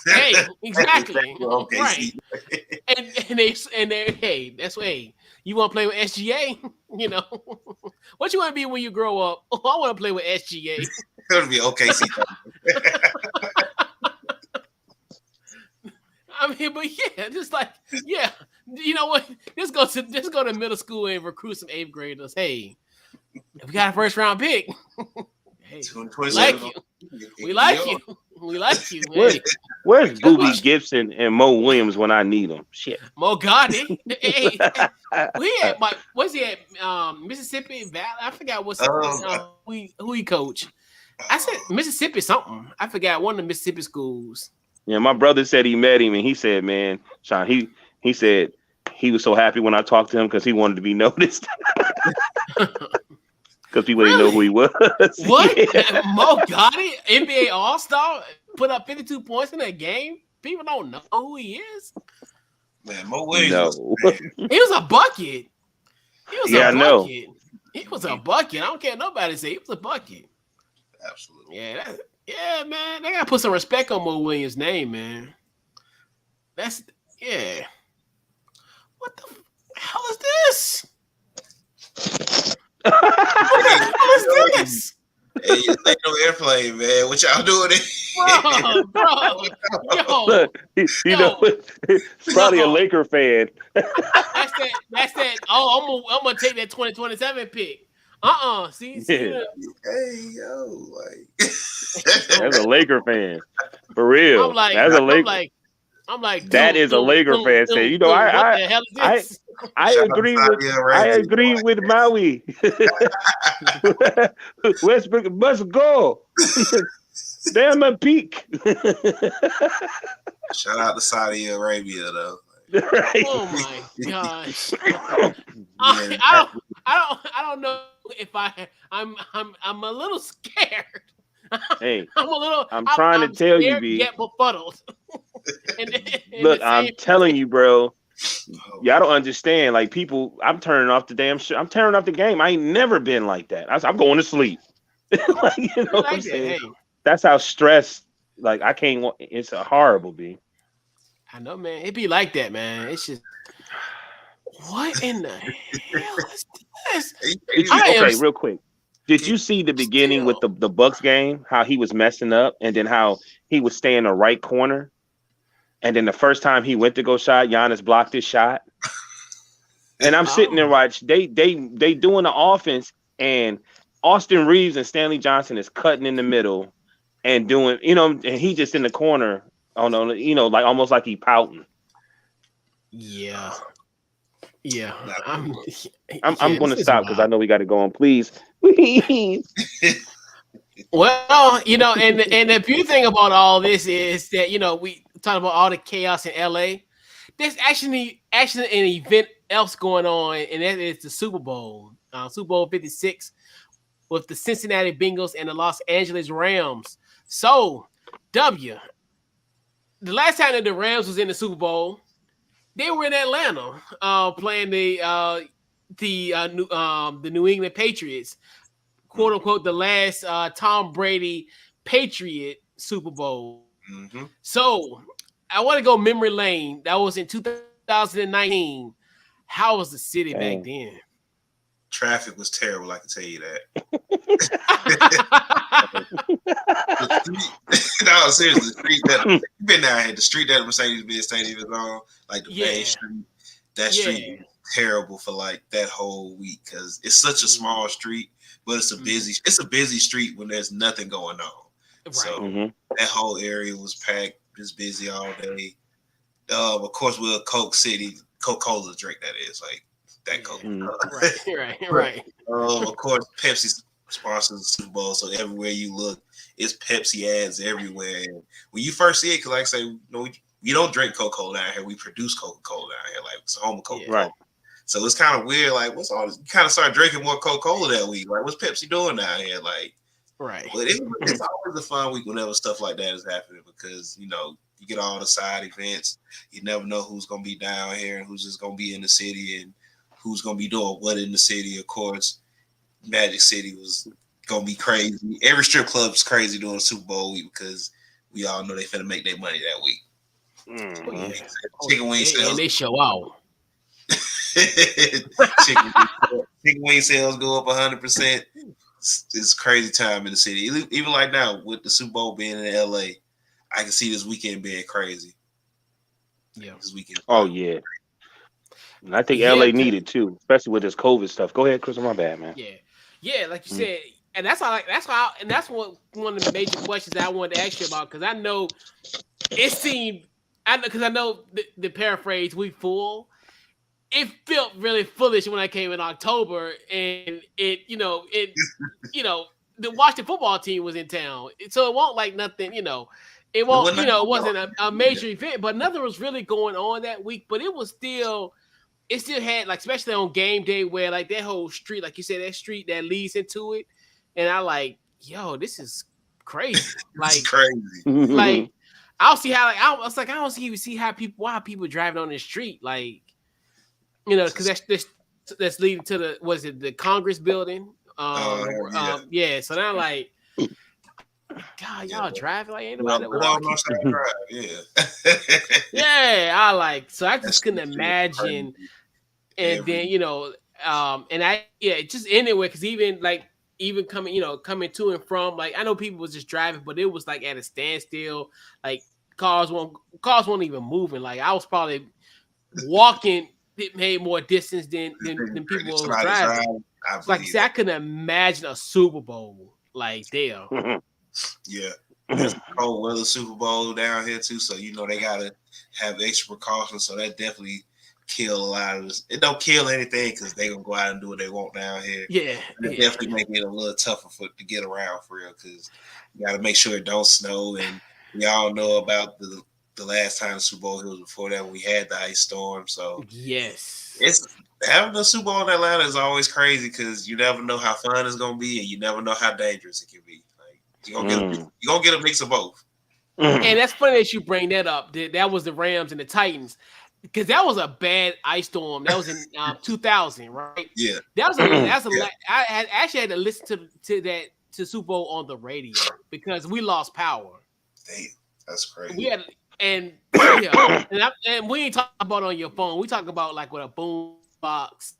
Hey, exactly. Right. And they hey, that's what you want to play with SGA? You know, what you want to be when you grow up? Oh, I want to play with SGA. It's gonna be OKC. I mean, but yeah, just like you know what? Just go to middle school and recruit some 8th graders. Hey, we got a first round pick. Hey, we like you. We like you. Where's Booby Gibson and Mo Williams when I need them? Shit. Mo Gotti. Hey, what's he at? Mississippi Valley. I forgot who he coach. I said Mississippi something. I forgot one of the Mississippi schools. Yeah, my brother said he met him and he said, man, Sean, he said he was so happy when I talked to him because he wanted to be noticed. Because people didn't know who he was. What? Yeah. Mo Gotti, NBA All-Star, put up 52 points in that game? People don't know who he is? Man, Mo Williams. No. He was a bucket. I know. He was a bucket. I don't care what nobody say. He was a bucket. Absolutely. Yeah, man. They got to put some respect on Mo Williams' name, man. What the hell is this? What the hell is this? Hey, this ain't no airplane, man. What y'all doing? Bro. Yo. Look, you know, it's probably a Laker fan. That's that. Oh, I'm gonna take that 2027 pick. See? Hey, yo, like that's a Laker fan. For real. That's a Laker. I'm like, that is a Laker fan saying, you know, I agree with Maui. Westbrook must go. Damn a peak. Shout out to Saudi Arabia though. Right. Oh my gosh. I don't know if I'm a little scared. Hey, I'm trying to I'm tell you, scared B. yet befuddled. in Look, the I'm same telling you, bro. Y'all don't understand. Like people, I'm turning off the damn shit. I'm turning off the game. I ain't never been like that. I'm going to sleep. Like, you know what I'm saying? Hey. That's how stressed. Like I can't. It's a horrible, B. I know, man. It be like that, man. It's just what in the hell is this? Okay, real quick. Did you see the beginning with the Bucks game? How he was messing up, and then how he was staying in the right corner, and then the first time he went to go shot, Giannis blocked his shot. And I'm sitting there watching. They doing the offense, and Austin Reeves and Stanley Johnson is cutting in the middle, and doing, and he just in the corner. Oh no, like almost like he pouting. Yeah. Yeah, I'm going to stop because I know we got to go on. Please. Well, and the beauty thing about all this is that we talk about all the chaos in LA. There's actually an event else going on, and that is the Super Bowl, Super Bowl 56, with the Cincinnati Bengals and the Los Angeles Rams. So, the last time that the Rams was in the Super Bowl, they were in Atlanta playing the New England Patriots, quote unquote, the last Tom Brady Patriot Super Bowl. Mm-hmm. So I want to go memory lane. That was in 2019. How was the city back then? Traffic was terrible. I can tell you that. No, seriously, the street that you've been down here, the street that Mercedes-Benz Stadium is on, like the main street, that street was terrible for like that whole week because it's such a small street, but it's a busy street when there's nothing going on. Right. So that whole area was packed, just busy all day. Of course, we're Coke City, Coca-Cola drink that is like that Coke. Right. Of course, Pepsi sponsors the Super Bowl, so everywhere you look, it's Pepsi ads everywhere. And when you first see it, because like I say, we don't drink Coca-Cola down here. We produce Coca-Cola down here, like it's home of Coca-Cola. Right. So it's kind of weird. Like, what's all this? You kind of start drinking more Coca-Cola that week. Like, what's Pepsi doing down here? Like, right. But it's always a fun week whenever stuff like that is happening because you get all the side events. You never know who's gonna be down here and who's just gonna be in the city and who's gonna be doing what in the city. Of course, Magic City was gonna be crazy. Every strip club's crazy during Super Bowl week because we all know they finna make their money that week. Chicken wing sales, and they show out. chicken wing sales go up 100%. It's crazy time in the city. Even like now with the Super Bowl being in LA, I can see this weekend being crazy. Yeah, this weekend. Oh yeah. And I think LA needed too, especially with this COVID stuff. Go ahead, Chris. My bad, man. Yeah, like you said, and that's what one of the major questions that I wanted to ask you about because I know it seemed, I know the paraphrase "we full." It felt really foolish when I came in October, and the Washington football team was in town, so it won't like nothing. It won't, it wasn't a major event, but nothing was really going on that week. But it still had like, especially on game day, where like that whole street, like you said, that street that leads into it, and I like, yo, this is crazy. Like crazy. Like I don't see how. Like I was like, I don't see why people driving on the street, like. Because that's leading to the Congress building? Yeah. So now, like, God, y'all driving like anybody walking. Yeah, I like. So I just couldn't imagine. And then just anyway, because even coming to and from, like, I know people was just driving, but it was like at a standstill. Like cars weren't even moving. Like I was probably walking. It made more distance than people was driving. Like I said, I couldn't imagine a Super Bowl like there. Yeah. There's cold weather Super Bowl down here too, so they gotta have extra precautions. So that definitely kill a lot of this. It don't kill anything because they gonna go out and do what they want down here. Yeah. It definitely make it a little tougher to get around for real because you gotta make sure it don't snow, and we all know about the the last time the Super Bowl. It was before that when we had the ice storm. So yes, it's having the Super Bowl in Atlanta is always crazy because you never know how fun it's gonna be, and you never know how dangerous it can be. Like you're gonna get a mix of both. And that's funny that you bring that up. That was the Rams and the Titans. Because that was a bad ice storm. That was in 2000, right? Yeah. I actually had to listen to Super Bowl on the radio because we lost power. Damn, that's crazy. We had and we ain't talking about on your phone. We talking about like with a boom box,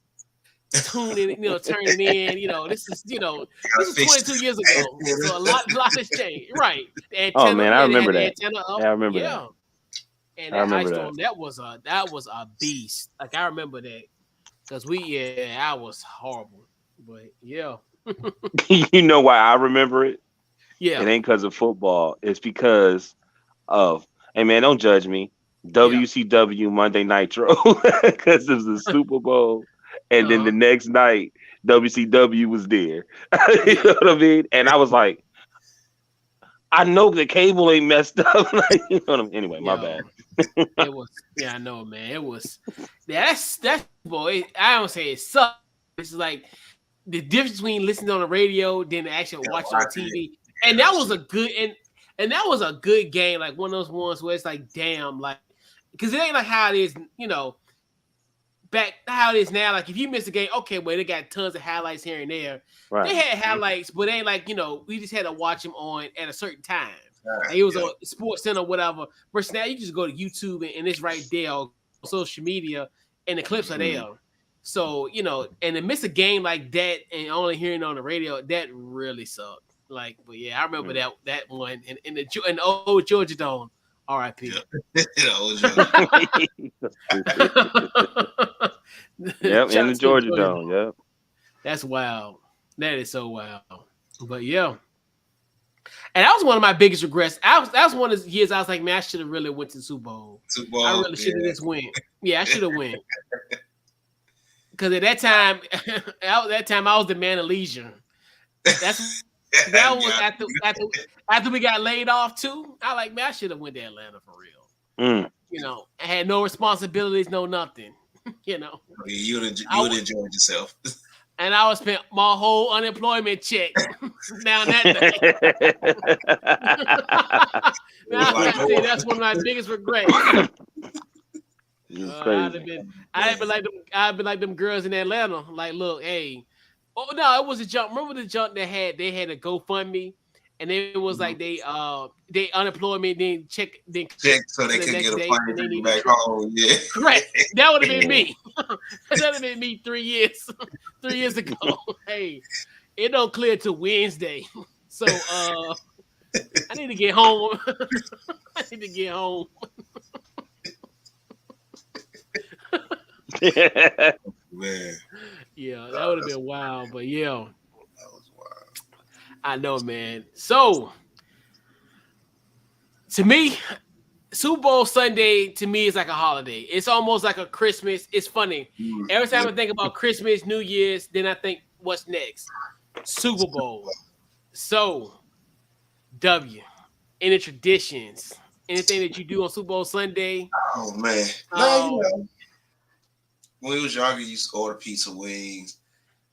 tuning, turning in. This is 22 years ago. So a lot has changed, right? Oh man, I remember that. I remember that. And that ice storm, that was a beast. Like I remember that because that was horrible. But yeah, you know why I remember it? Yeah, it ain't because of football. It's because of, hey man, don't judge me. WCW Monday Nitro because it was the Super Bowl, and then the next night WCW was there. You know what I mean? And I was like, I know the cable ain't messed up. Anyway, my bad. It was, I know, man. It was that's boy. I don't say it sucked. It's like the difference between listening on the radio than actually watching on TV. And that was a good and that was a good game. Like one of those ones where it's like, damn, like because it ain't like how it is, back how it is now. Like if you miss a game, okay, well they got tons of highlights here and there. Right. They had highlights, but they ain't like we just had to watch them on at a certain time. Like it was on Sports Center or whatever. Versus now you just go to YouTube and it's right there on social media and the clips are there. So and to miss a game like that and only hearing it on the radio, that really sucked. Like, but yeah, I remember that one in the old Georgia Dome. R.I.P. Yep, in the Georgia Dome. Yep. That's wild. That is so wild. But yeah. And that was one of my biggest regrets. That was one of the years I was like, man, I should have really went to the Super Bowl. I really should have just went. Yeah, I should have went. Because at that time, I was the man of leisure. That was after we got laid off too. I like, man, I should have went to Atlanta for real. I had no responsibilities, no nothing. You would enjoyed yourself. And I would spend my whole unemployment check down that day. That's one of my biggest regrets. I'd been like them girls in Atlanta. Like, look, hey. Oh no, it was a jump. Remember the jump they had a GoFundMe, and it was like they unemployment then check so they could get a plane ticket back home. Yeah, right. That would have been me. That would have been me 3 years. 3 years ago. Hey, it don't clear till Wednesday, so I need to get home. Man. Yeah, that would have been wild, but yeah. That was wild. I know, man. So, to me, Super Bowl Sunday, to me, is like a holiday. It's almost like a Christmas. It's funny. Every time I think about Christmas, New Year's, then I think, what's next? Super Bowl. So, W, any traditions? Anything that you do on Super Bowl Sunday? Oh, man. When we was younger, you used to order pizza wings.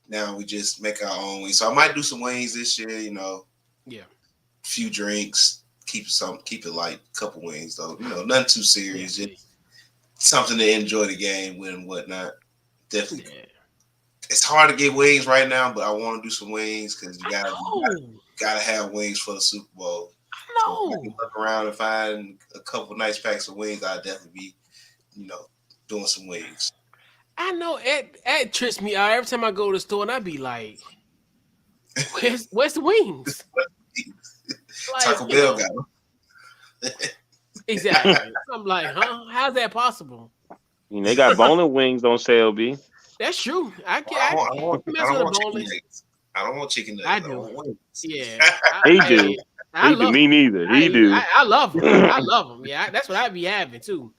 Now we just make our own wings. So I might do some wings this year, Yeah. A few drinks, keep it light, a couple wings though. Nothing too serious. Just something to enjoy the game with and whatnot. Definitely. Yeah. It's hard to get wings right now, but I want to do some wings because you gotta have wings for the Super Bowl. I know. So if I can look around and find a couple nice packs of wings, I'd definitely be, doing some wings. I know it trips me out every time I go to the store, and I be like, "Where's the wings?" Taco Bell got them. Exactly. I'm like, huh? How's that possible? They got bowling wings on sale, B. That's true. I don't want chicken nuggets. I do. Yeah. He do. Me neither. He do. I love them. I love them. Yeah, that's what I be having too.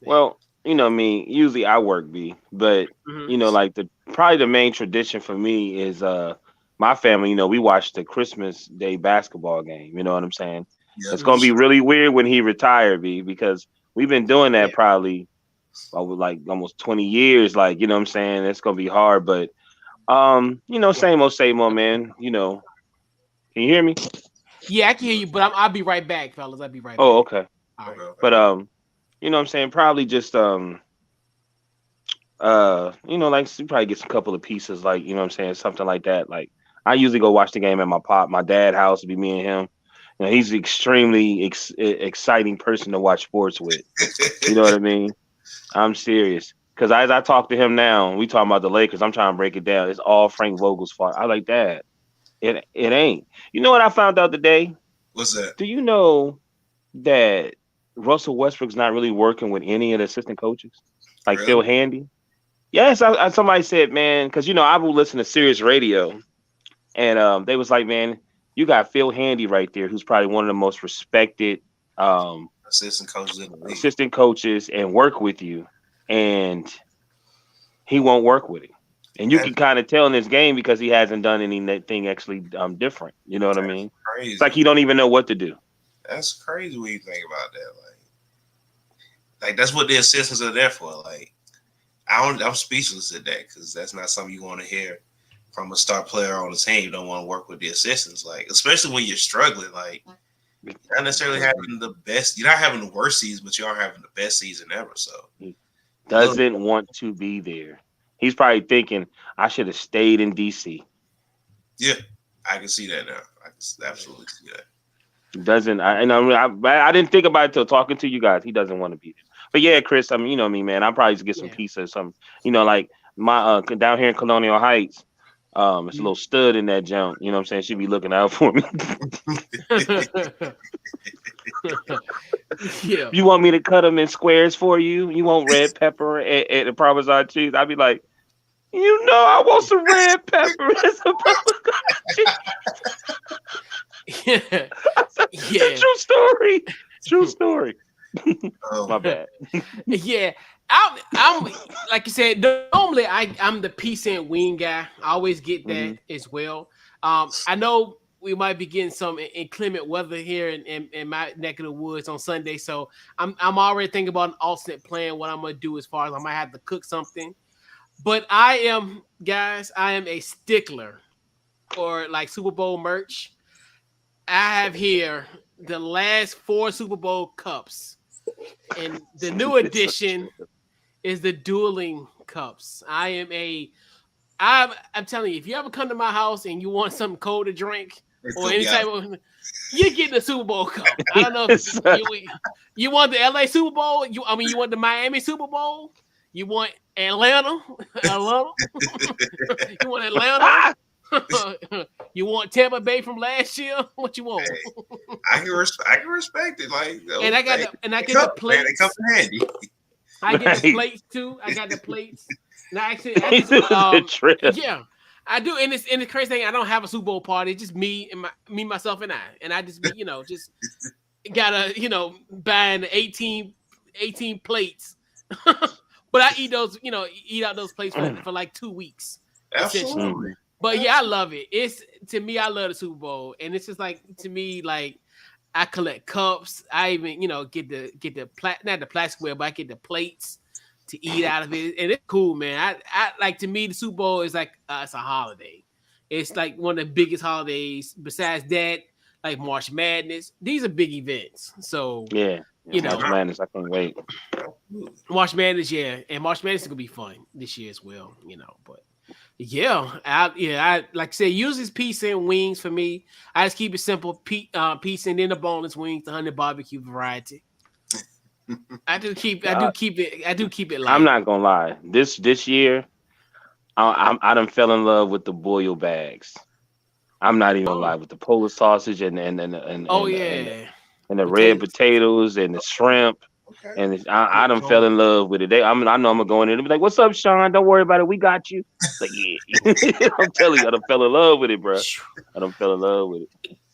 Well, usually I work B, but like probably the main tradition for me is my family, we watch the Christmas Day basketball game, you know what I'm saying? It's gonna be really weird when he retired, because we've been doing that probably over like almost 20 years. Like, you know what I'm saying? It's gonna be hard, but same old, man. You know, can you hear me? Yeah, I can hear you, but I'll be right back, fellas. I'll be right back. Oh, okay. All right. But you know what I'm saying? Probably just like you probably get a couple of pieces, like, you know what I'm saying, something like that. Like, I usually go watch the game at my dad's house. It'd be me and him. You know, he's an extremely exciting person to watch sports with. You know what I mean? I'm serious. Because as I talk to him now, we talking about the Lakers, I'm trying to break it down. It's all Frank Vogel's fault. I like that. It ain't. You know what I found out today? What's that? Do you know that Russell Westbrook's not really working with any of the assistant coaches? Like Phil Handy? Yes, somebody said, man, because, I will listen to Sirius Radio, and they was like, man, you got Phil Handy right there, who's probably one of the most respected assistant coaches and work with you, and he won't work with him. And you can kind of tell in this game because he hasn't done anything actually different. You know what I mean? Crazy. It's like he don't even know what to do. That's crazy when you think about that. Like that's what the assistants are there for. Like, I'm speechless at that because that's not something you want to hear from a star player on the team. You don't want to work with the assistants, like, especially when you're struggling. Like, you're not necessarily having the best. You're not having the worst season, but you are having the best season ever. So, doesn't want to be there. He's probably thinking, I should have stayed in DC. Yeah, I can see that now. I can absolutely see that. I didn't think about it till talking to you guys. He doesn't want to be there. But yeah, Chris, I mean, you know me, man. I'll probably just get some pizza or something. Like my down here in Colonial Heights, it's a little stud in that junk. You know what I'm saying? She be looking out for me. Yeah. You want me to cut them in squares for you? You want red pepper and the Parmesan cheese? I'd be like, I want some red pepper and some Parmesan cheese. Yeah. True story. Oh, my bad. Yeah, I'm like you said. Normally, I'm the pizza and wing guy. I always get that as well. I know we might be getting some inclement weather here in my neck of the woods on Sunday, so I'm already thinking about an alternate plan. What I'm gonna do as far as I might have to cook something. But I am a stickler for like Super Bowl merch. I have here the last 4 Super Bowl cups. And the new edition is the dueling cups. I'm telling you, if you ever come to my house and you want something cold to drink or any type of, you're getting the Super Bowl cup. I don't know if you want the LA Super Bowl. You want the Miami Super Bowl. You want Atlanta. You want Atlanta. You want Tampa Bay from last year? What you want? Hey, I can respect it. Like, and I get the plates. They come in handy. I get the plates too. I got the plates. And I yeah, I do. And it's crazy thing. I don't have a Super Bowl party. It's just me, myself, and I. And I just just gotta buying 18 plates. But I eat those eat out those plates for like 2 weeks. Absolutely. But yeah, I love it. To me, I love the Super Bowl, and it's just like, to me, like, I collect cups. I even get the not the plasticware, but I get the plates to eat out of it, and it's cool, man. I like, to me, the Super Bowl is like it's a holiday. It's like one of the biggest holidays. Besides that, like March Madness, these are big events. So yeah, March Madness, I can't wait. March Madness, yeah, and March Madness is gonna be fun this year as well. But. Yeah, I like I said, usually it's pizza and wings for me. I just keep it simple, pizza and then the boneless wings, the honey barbecue variety. I do keep it light. I'm not gonna lie. This year, I done fell in love with the boil bags. I'm not even gonna lie, with the Polish sausage and the red potatoes and the shrimp. Okay. And I done fell in love with it. I know I'm gonna go in there and be like, "What's up, Sean? Don't worry about it. We got you." Like, yeah, I'm telling you, I done fell in love with it, bro. I done fell in love with it.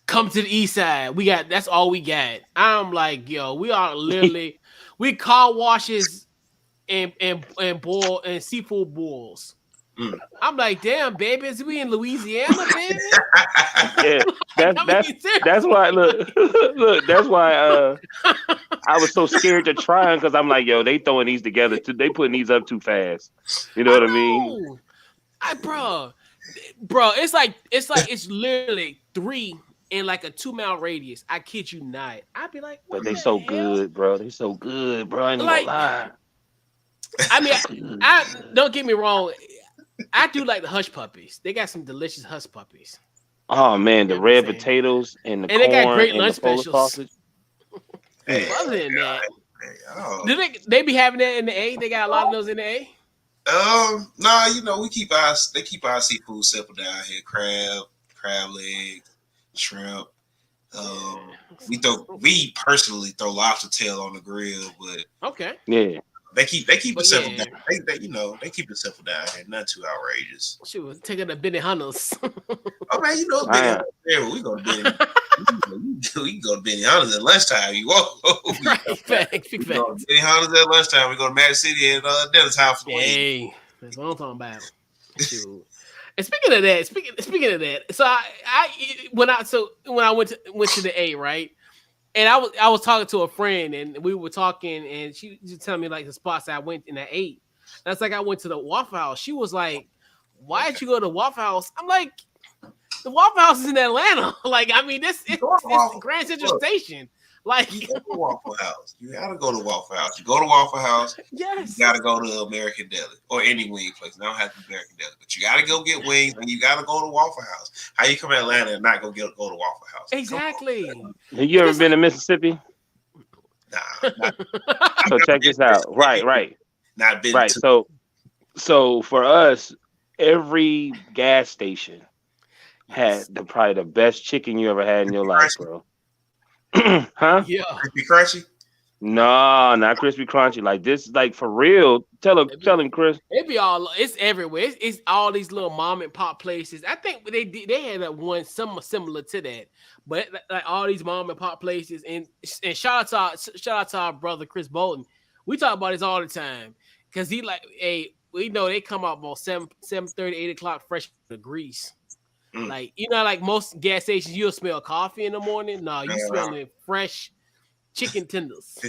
Come to the east side. That's all we got. I'm like, yo, we are literally we car washes and boil and seafood boils. I'm like, damn, baby, is we in Louisiana, baby? Yeah, that's why. Look, that's why. I was so scared to try them because I'm like, yo, they throwing these together too. They putting these up too fast. You know what I mean? Bro, it's literally 3 in like a 2-mile radius. I kid you not. I'd be like, but they so good, bro. They so good, bro. I ain't gonna lie. I mean, I don't get me wrong. I do like the hush puppies. They got some delicious hush puppies. Oh man, the red potatoes and the corn they got great and lunch the Polish specials. sausage. Other than that, do they be having that in the A? They got a lot of those in the A. Nah, you know, they keep our seafood simple down here. Crab legs, shrimp. We personally throw lobster tail on the grill, but okay. Yeah. They keep it simple down. They keep it simple down here, not too outrageous. She was taking the Benny Hunters. Oh man, you know, we go to Benny. We go to Benny Hunters at lunchtime. You walk. Facts. Benny Hunters at lunchtime. We go to Magic City at dinner time for the week. Hey, that's what I'm talking about. Shoot. And speaking of that, so when I went to the A, right? And I was talking to a friend, and we were talking, and she was telling me like the spots that I went in the 8. That's like I went to the Waffle House. She was like, "Why did you go to Waffle House?" I'm like, "The Waffle House is in Atlanta. Like, I mean, it's Grand Central Station. Like, you go to Waffle House. You gotta go to Waffle House. You go to Waffle House. Yes. You gotta go to American Deli or any wing place. They don't have to be American Deli, but you gotta go get wings and you gotta go to Waffle House. How you come to Atlanta and not go to Waffle House? Exactly. Have you ever been to Mississippi? Nah. So check this out. Right. Not been. Right. So for us, every gas station had probably the best chicken you ever had in your life, bro. Huh? Yeah. Crispy Crunchy? No, not crispy crunchy. Like this, like for real. Tell him, Chris. It's everywhere. It's all these little mom and pop places. I think they had one similar to that, but like all these mom and pop places. And shout out to our brother Chris Bolton. We talk about this all the time because he like, hey, we know they come out about 7:30, 8 o'clock fresh to grease. Like, you know, like most gas stations, you'll smell coffee in the morning. No, you smelling fresh chicken tenders.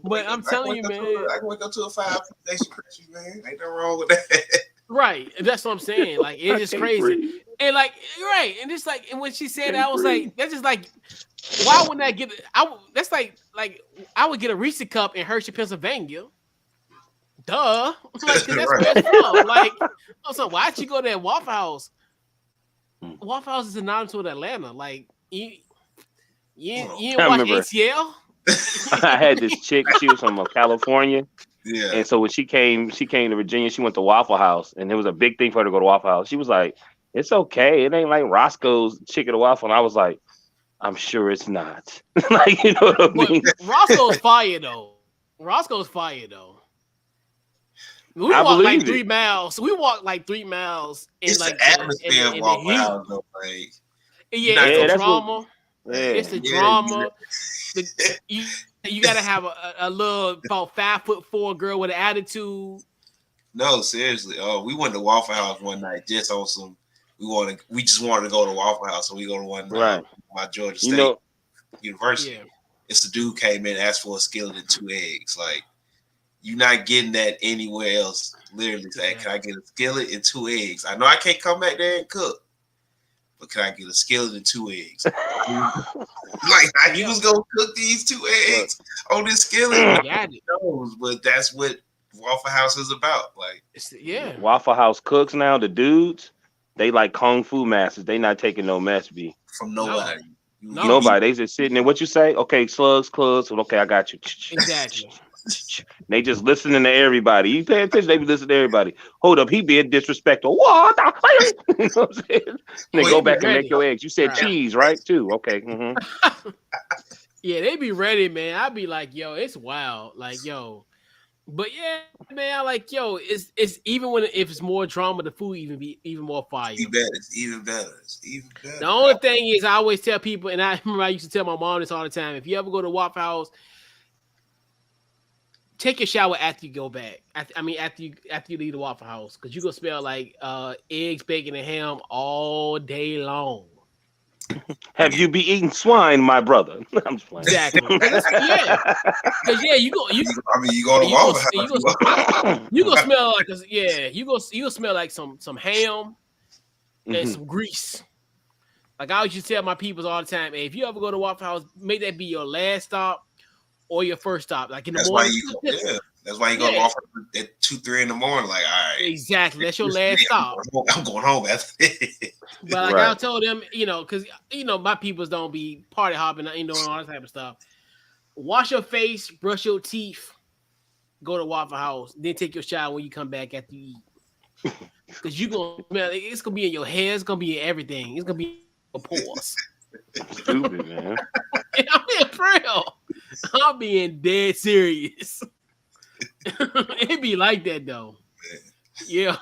But I'm telling you, man. I can wake up to a 5-piece crispy, man. Ain't nothing wrong with that. Right. That's what I'm saying. Like, it's just crazy. And like, right. And just like, and when she said that, I was like, that's just like, why wouldn't I get it? That's like I would get a Reese's cup in Hershey, Pennsylvania. Duh. Like, that's where it's from. Like, so why'd you go to that Waffle House? Waffle House is synonymous with Atlanta. Like, you didn't watch ATL? I had this chick, she was from California. Yeah. And so when she came to Virginia, she went to Waffle House, and it was a big thing for her to go to Waffle House. She was like, "It's okay. It ain't like Roscoe's chicken and waffle." And I was like, "I'm sure it's not." Like, you know what I mean? Roscoe's fire though. We walked like 3 miles. We walked like 3 miles. It's like the atmosphere of Waffle House, though. Like, it's the drama. It's the drama. You gotta have a little about 5'4" girl with an attitude. No, seriously. Oh, we went to Waffle House one night just on some. We just wanted to go to Waffle House, so we go to one my Georgia State University. Yeah. It's the dude came in and asked for a skillet and 2 eggs. Like, you're not getting that anywhere else. Literally saying, "Can I get a skillet and 2 eggs? I know I can't come back there and cook, but can I get a skillet and 2 eggs?" Like, how you was gonna cook these 2 eggs on this skillet? Knows, but that's what Waffle House is about. Like, Waffle House cooks now. The dudes, they like kung fu masters. They not taking no mess, B. From nobody. No. Nobody. They just sitting there. What you say? Okay, slugs. Okay, I got you. Exactly. They just listening to everybody. You pay attention, they be listening to everybody. Hold up, he being disrespectful. What? You know what I'm saying? Then go back and make your eggs. You said cheese, right? Too. Okay. Mm-hmm. Yeah, they be ready, man. I'd be like, yo, it's wild. Like, yo. But yeah, man, I like it's even when if it's more drama, the food even more fire. It's even better. It's even better. The only thing is, I always tell people, and I remember I used to tell my mom this all the time: if you ever go to Waffle House, take your shower after you go back. After you leave the Waffle House, because you gonna smell like eggs, bacon, and ham all day long. Have you been eating swine, my brother? I'm just playing. Exactly. Yeah. Because you go to Waffle House. You gonna smell like you gonna smell like some ham and some grease. Like I always used to tell my people all the time, hey, if you ever go to Waffle House, make that be your last stop or your first stop. Like in the morning. That's why you go to Waffle House at 2-3 in the morning. Like, all right. Exactly. That's your last stop. I'm going home after it. But like I told them, because my peoples don't be party hopping, and all that type of stuff. Wash your face, brush your teeth, go to Waffle House, then take your shower when you come back after you eat. Because you gonna smell it's gonna be in your hair, it's gonna be in everything. It's gonna be in your pores. Stupid, man. I'm being real. I'm being dead serious. It be like that though. Yeah.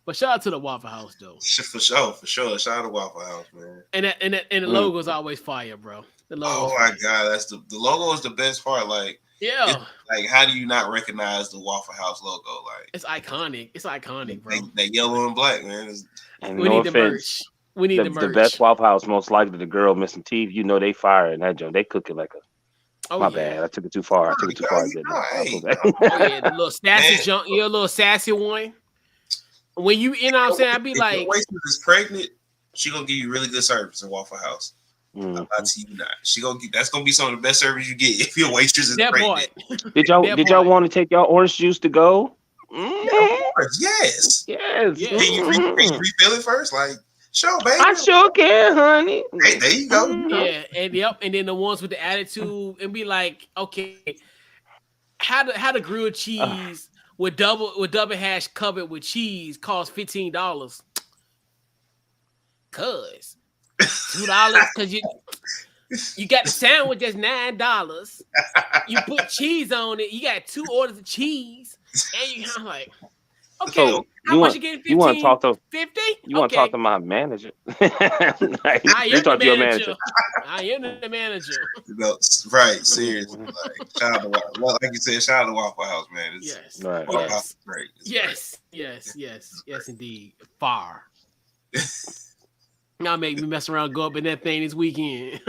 But shout out to the Waffle House though. For sure. Shout out to Waffle House, man. And the logo is always fire, bro. The logo. Oh my god, that's the logo is the best part. Like, yeah. Like, how do you not recognize the Waffle House logo? Like, it's iconic. It's iconic, bro. That yellow and black, man. And we need the merch. We need the merch. The best Waffle House, most likely the girl missing teeth. They fire in that joint. They cook it like a. Oh, my bad. I took it too far. The little sassy junk. You're a little sassy one. When you, what I'm saying, I'd be like, if waitress is pregnant, she gonna give you really good service in Waffle House. I'm not to you not. That's gonna be some of the best service you get if your waitress is pregnant. Did y'all want to take y'all orange juice to go? Yes. Can you refill it first? Like, sure, baby. I sure can, honey. Hey, there you go. Yeah, and then the ones with the attitude and be like, okay, how the grilled cheese with double hash covered with cheese costs $15? Cause $2 because you got the sandwich that's $9. You put cheese on it. You got 2 orders of cheese, and I'm like, okay, so how much you getting? 15? You want to talk to 50? You want to talk to my manager? I am the manager. Right, seriously. Like, shout out to like you said, shout out to Waffle House, man. Yes, Waffle House is great. Yes, indeed, far. Y'all make me mess around, go up in that thing this weekend.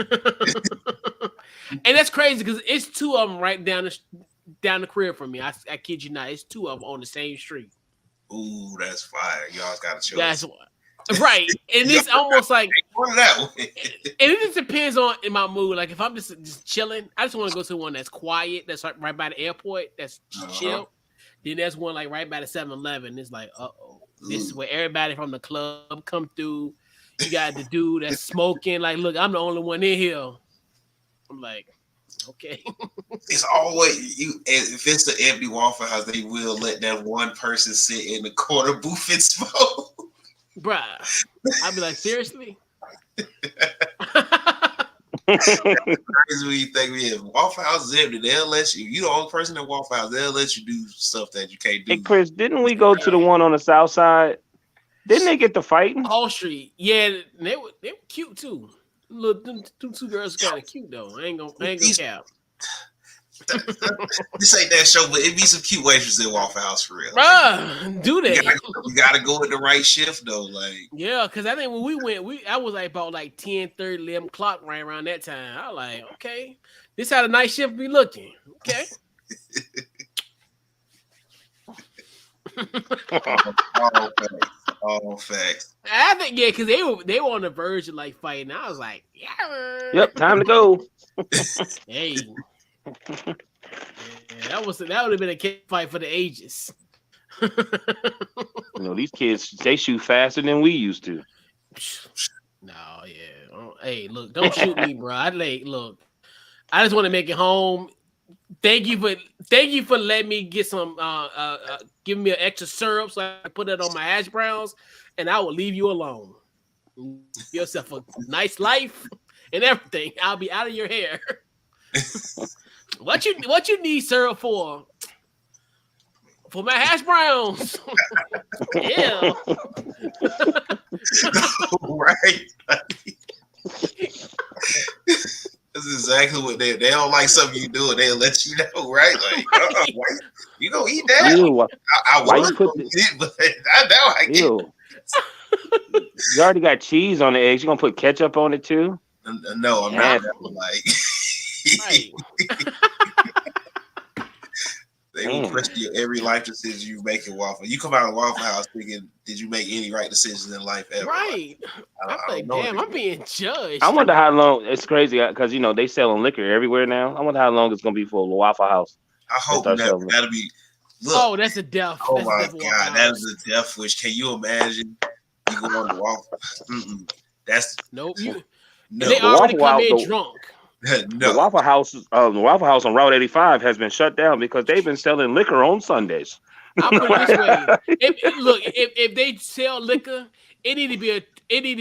And that's crazy because it's 2 of them right down the crib from me. I kid you not, it's 2 of them on the same street. Ooh, that's fire. Y'all got to chill. That's right. And it's almost like that way. And it just depends on in my mood. Like if I'm just chilling, I just want to go to one that's quiet, that's right by the airport, that's chill. Then there's one like right by the 7-Eleven. It's like, this is where everybody from the club come through. You got the dude that's smoking. Like, look, I'm the only one in here. I'm like, okay. It's always if it's the empty Waffle House, they will let that one person sit in the corner booth and smoke. Bruh. I'd be like, seriously? Crazy when you think Waffle House is empty. They'll let you the only person in Waffle House, they'll let you do stuff that you can't do. Hey Chris, didn't we go to the one on the south side? Didn't they get to fighting? Hall Street. Yeah, they were cute too. Look, them 2 girls kind of cute though. I ain't gonna cap. This ain't that show, but it be some cute waitresses in Waffle House for real. Bruh, do they? You gotta go at the right shift though. Like, yeah, because I think when we went, I was like about like 10:30, 11 o'clock right around that time. I was like, okay, this how the night shift be looking. Okay. All facts. I think because they were on the verge of like fighting. I was like, yeah. Yep, time to go. Hey. Yeah, that would have been a kick fight for the ages. These kids, they shoot faster than we used to. No, yeah. Hey, look, don't shoot me, bro. Look, I just want to make it home. Thank you for letting me get some giving me an extra syrup so I can put it on my hash browns, and I will leave you alone. Give yourself a nice life and everything. I'll be out of your hair. What you need syrup for? For my hash browns. Yeah. Right. That's exactly what they don't like something you do, and they'll let you know, right? Like, why you gonna eat that? Ew. I was gonna eat it, but now I can't. You already got cheese on the eggs. You gonna put ketchup on it too? No, I'm not. Like, Right. They will question you every life decision you make in Waffle. You come out of Waffle House thinking, did you make any right decisions in life ever? Right. I'm like, damn, I'm being judged. I wonder how long. It's crazy because they selling liquor everywhere now. I wonder how long it's gonna be for Waffle House. I hope that'll be. Look, that's a death. Oh my God, that is a death wish. Can you imagine? You go on the Waffle. That's nope. No. They already come in drunk. No. The Waffle House on Route 85 has been shut down because they've been selling liquor on Sundays. I'll put it this way: if they sell liquor, it need to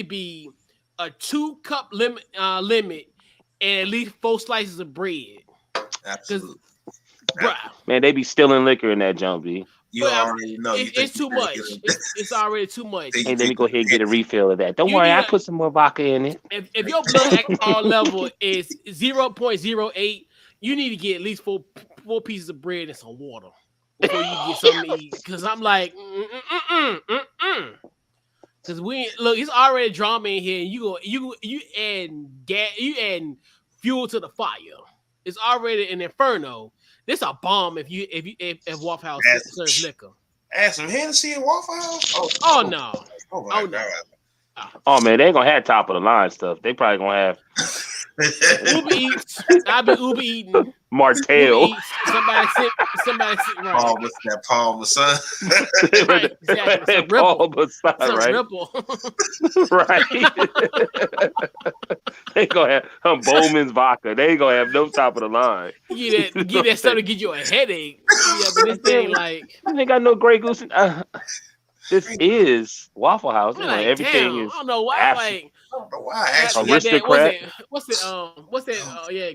be a 2-cup limit, and at least 4 slices of bread. Absolutely. Man, they be stealing liquor in that jump, B. You already know. It's too much. It's already too much. Hey, let me go ahead and get a refill of that. Don't worry, I put some more vodka in it. If your blood alcohol level is 0.08, you need to get at least four pieces of bread and some water before you get something to eat. Because I'm like, because it's already drama in here. And you add fuel to the fire. It's already an inferno. This a bomb if Waffle House serves liquor. Add some Hennessy in Waffle House? Oh no. Oh my God. Oh man, they ain't gonna have top of the line stuff. They probably gonna have Uber Eats. I've been Uber eating. Martell. Somebody sit right. Paul, what's that? Paul Masson. Right, exactly. Paul Masson, right? Ripple. Right. They gonna have Bowman's vodka. They ain't gonna have no top of the line. Get that stuff to get you a headache. Yeah, but this thing like they got no Grey Goose. This is Waffle House. Like, everything damn, is. I don't know why. I don't know why. Actually, Aristocrat. What's that? Yeah,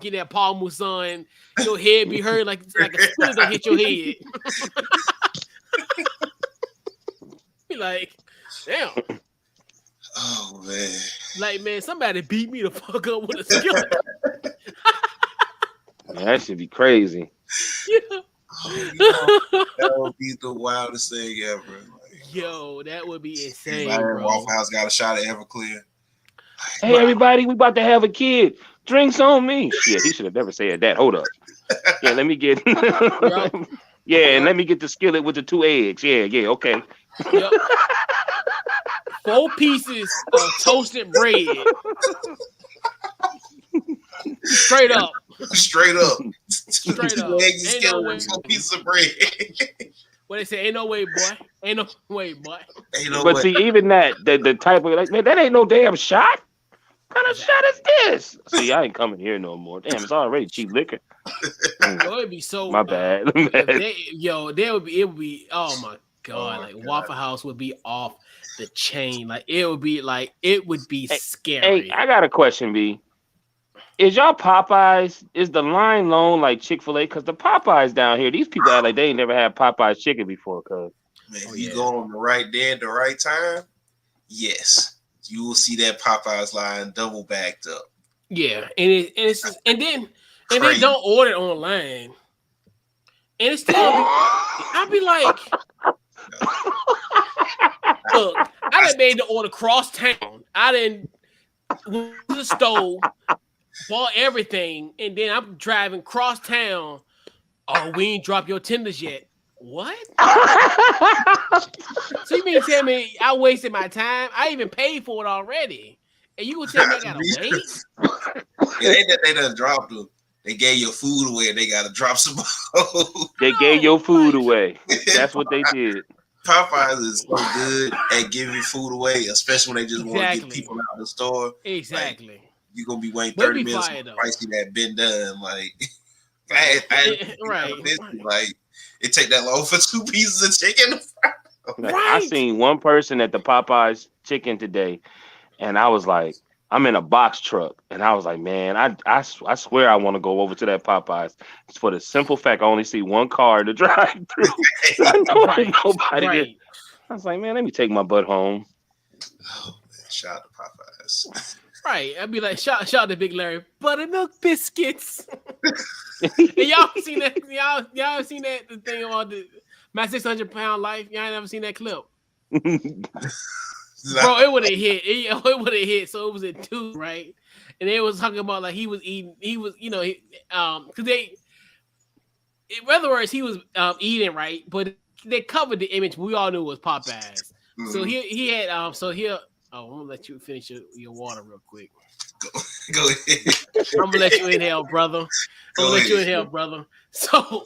get that Paul Masson. Your head be hurt like a splinter don't hit your head. Be like, damn. Oh man. Like, man, somebody beat me the fuck up with a skillet. That should be crazy. Yeah. That would be the wildest thing ever. Yo, that would be insane, bro. Waffle House got a shot at Everclear. Hey, everybody, we about to have a kid. Drinks on me. Shit, he should have never said that. Hold up. Yeah, let me get. Yeah, and let me get the skillet with the 2 eggs. Yeah, okay. Yep. 4 pieces of toasted bread. Straight up. Straight up. Straight up. Ain't no way. 4 pieces of bread. What they say, ain't no way, boy. Ain't no way, boy. Ain't no but way. See, even the type of, like, man, that ain't no damn shot. What kind of shot is this? See, I ain't coming here no more. Damn, it's already cheap liquor. Yo, it'd be so. My bad. It would be. Oh my God! Oh my God. Waffle House would be off the chain. Like it would be scary. Hey, I got a question, B. Is y'all Popeyes? Is the line long like Chick-fil-A? Because the Popeyes down here, these people act like they ain't never had Popeyes chicken before. Cause if you go on the right day at the right time, yes, you will see that Popeyes line double backed up. Yeah, and they don't order online, and it's still. I'd be like, look, I done made the order cross town. I done went to the store, bought everything, and then I'm driving cross town. Oh, we ain't dropped your tenders yet. What? So you mean to tell me I wasted my time? I even paid for it already, and you gonna tell me I gotta wait? It ain't that they done dropped them. They gave your food away and they gotta drop some more. They gave your food away. That's what they did. Popeyes is so good at giving food away, especially when they just want to get people out of the store. Exactly. Like, you're gonna be waiting 30 minutes for pricey that been done. Like, like it take that long for 2 pieces of chicken. Right. I seen one person at the Popeyes chicken today, and I was like, I'm in a box truck, and I was like, man, I swear I want to go over to that Popeyes. It's for the simple fact I only see one car to drive through. I know ain't nobody there. I was like, man, let me take my butt home. Oh, man. Shout out to Popeyes. Right. I'd be like, shout out to Big Larry. Buttermilk biscuits. And y'all seen that? Y'all seen that the thing about my 600-pound life? Y'all ain't never seen that clip. Bro, it would have hit. It would have hit. So it was at 2, right? And they was talking about like he was eating. He was, because in other words, he was eating, right? But they covered the image. We all knew it was Popeyes. Mm-hmm. So he had I'm gonna let you finish your water real quick. Go ahead. I'm gonna let you inhale, brother. So